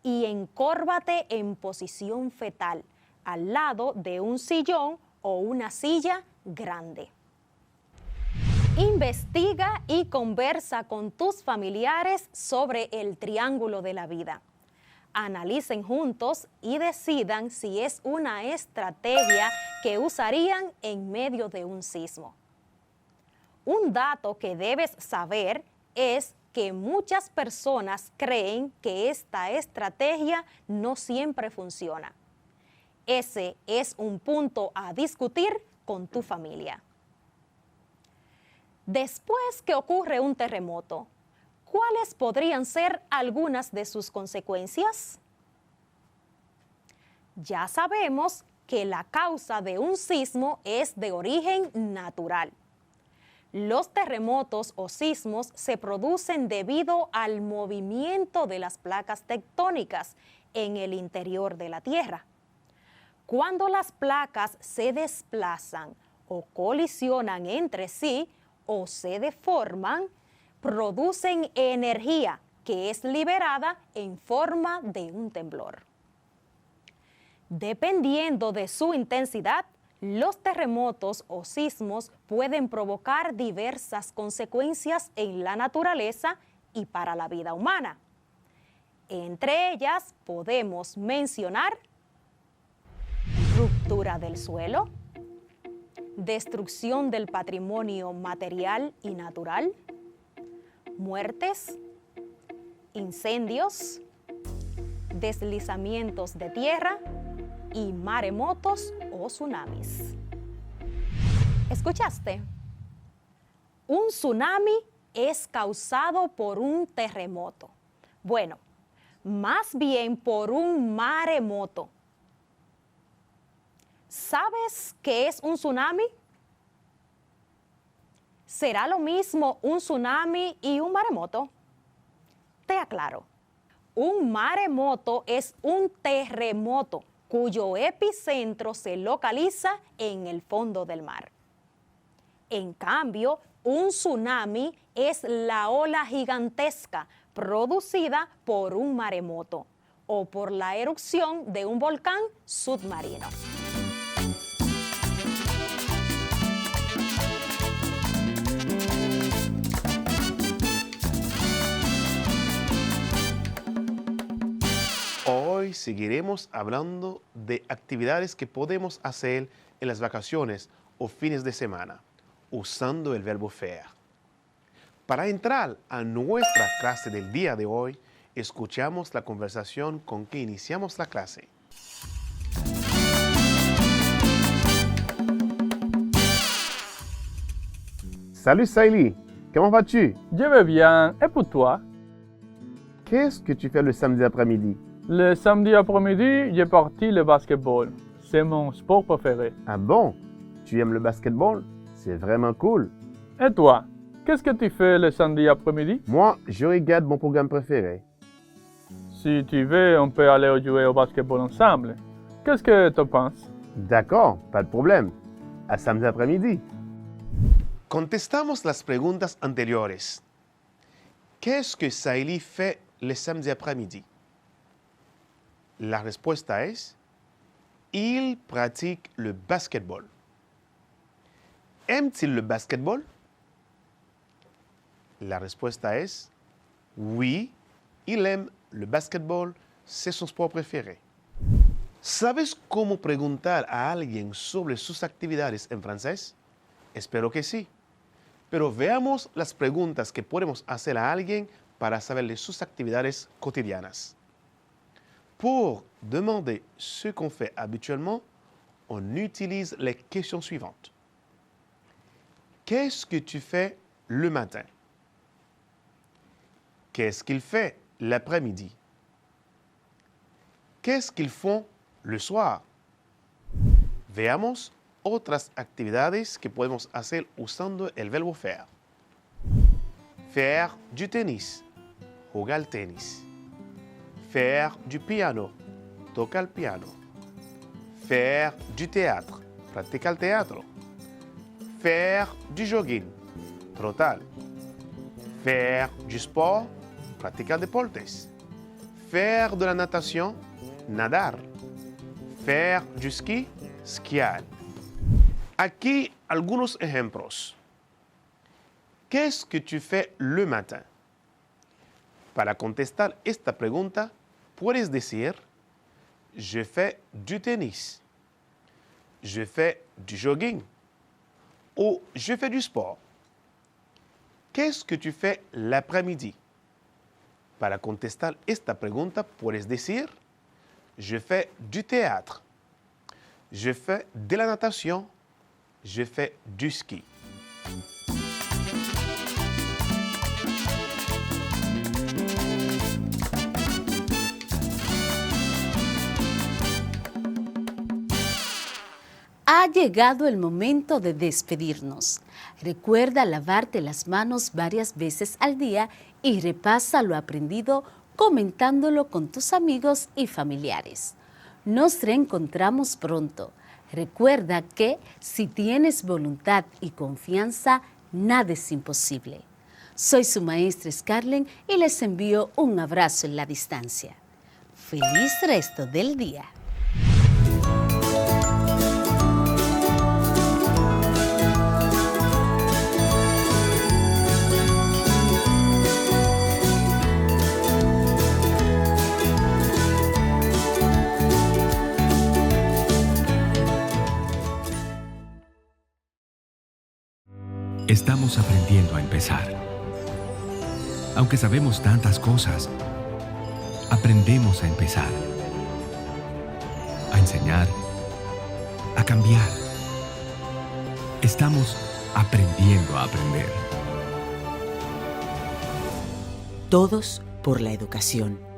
y encórvate en posición fetal, al lado de un sillón o una silla grande. Investiga y conversa con tus familiares sobre el triángulo de la vida. Analicen juntos y decidan si es una estrategia que usarían en medio de un sismo. Un dato que debes saber es que muchas personas creen que esta estrategia no siempre funciona. Ese es un punto a discutir con tu familia. Después que ocurre un terremoto, ¿cuáles podrían ser algunas de sus consecuencias? Ya sabemos que la causa de un sismo es de origen natural. Los terremotos o sismos se producen debido al movimiento de las placas tectónicas en el interior de la Tierra. Cuando las placas se desplazan o colisionan entre sí o se deforman, producen energía que es liberada en forma de un temblor. Dependiendo de su intensidad, los terremotos o sismos pueden provocar diversas consecuencias en la naturaleza y para la vida humana. Entre ellas podemos mencionar ruptura del suelo, destrucción del patrimonio material y natural, muertes, incendios, deslizamientos de tierra y maremotos o tsunamis. ¿Escuchaste? Un tsunami es causado por un terremoto. Bueno, más bien por un maremoto. ¿Sabes qué es un tsunami? ¿Será lo mismo un tsunami y un maremoto? Te aclaro. Un maremoto es un terremoto cuyo epicentro se localiza en el fondo del mar. En cambio, un tsunami es la ola gigantesca producida por un maremoto o por la erupción de un volcán submarino. Hoy seguiremos hablando de actividades que podemos hacer en las vacaciones o fines de semana, usando el verbo faire. Para entrar a nuestra clase del día de hoy, escuchamos la conversación con que iniciamos la clase. Salut Saïli, comment vas-tu? Je vais bien, et pour toi? Qu'est-ce que tu fais le samedi après-midi? Le samedi après-midi, j'ai parti le basketball. C'est mon sport préféré. Ah bon? Tu aimes le basketball? C'est vraiment cool. Et toi? Qu'est-ce que tu fais le samedi après-midi? Moi, je regarde mon programme préféré. Si tu veux, on peut aller jouer au basketball ensemble. Qu'est-ce que tu penses? D'accord, pas de problème. À samedi après-midi. Contestamos las preguntas anteriores. ¿Qué es que Saïli fait le samedi après-midi? La respuesta es, il pratique le basketball. ¿Aime-t-il le basketball? La respuesta es, oui, il aime le basketball, c'est son sport préféré. ¿Sabes cómo preguntar a alguien sobre sus actividades en francés? Espero que sí. Pero veamos las preguntas que podemos hacer a alguien para saber de sus actividades cotidianas. Pour demander ce qu'on fait habituellement, on utilise les questions suivantes. Qu'est-ce que tu fais le matin? Qu'est-ce qu'il fait l'après-midi? Qu'est-ce qu'ils font le soir? Veamos otras actividades que podemos hacer usando el verbo faire. Faire du tennis, jugar al tenis. Faire du piano, tocar el piano. Faire du théâtre, practicar el teatro. Faire du jogging, trotar. Faire du sport, practicar deportes. Faire de la natation, nadar. Faire du ski, skiar. Aquí algunos ejemplos. ¿Qué es que tu fais le matin? Para contestar esta pregunta, puedes decir, je fais du tennis, je fais du jogging ou je fais du sport. ¿Qué es que tu fais l'après-midi? Para contestar esta pregunta, puedes decir, je fais du théâtre, je fais de la natation, je fais du ski. Ha llegado el momento de despedirnos. Recuerda lavarte las manos varias veces al día y repasa lo aprendido comentándolo con tus amigos y familiares. Nos reencontramos pronto. Recuerda que si tienes voluntad y confianza, nada es imposible. Soy su maestra Scarlett y les envío un abrazo en la distancia. ¡Feliz resto del día! Estamos aprendiendo a empezar. Aunque sabemos tantas cosas, aprendemos a empezar. A enseñar, a cambiar. Estamos aprendiendo a aprender. Todos por la educación.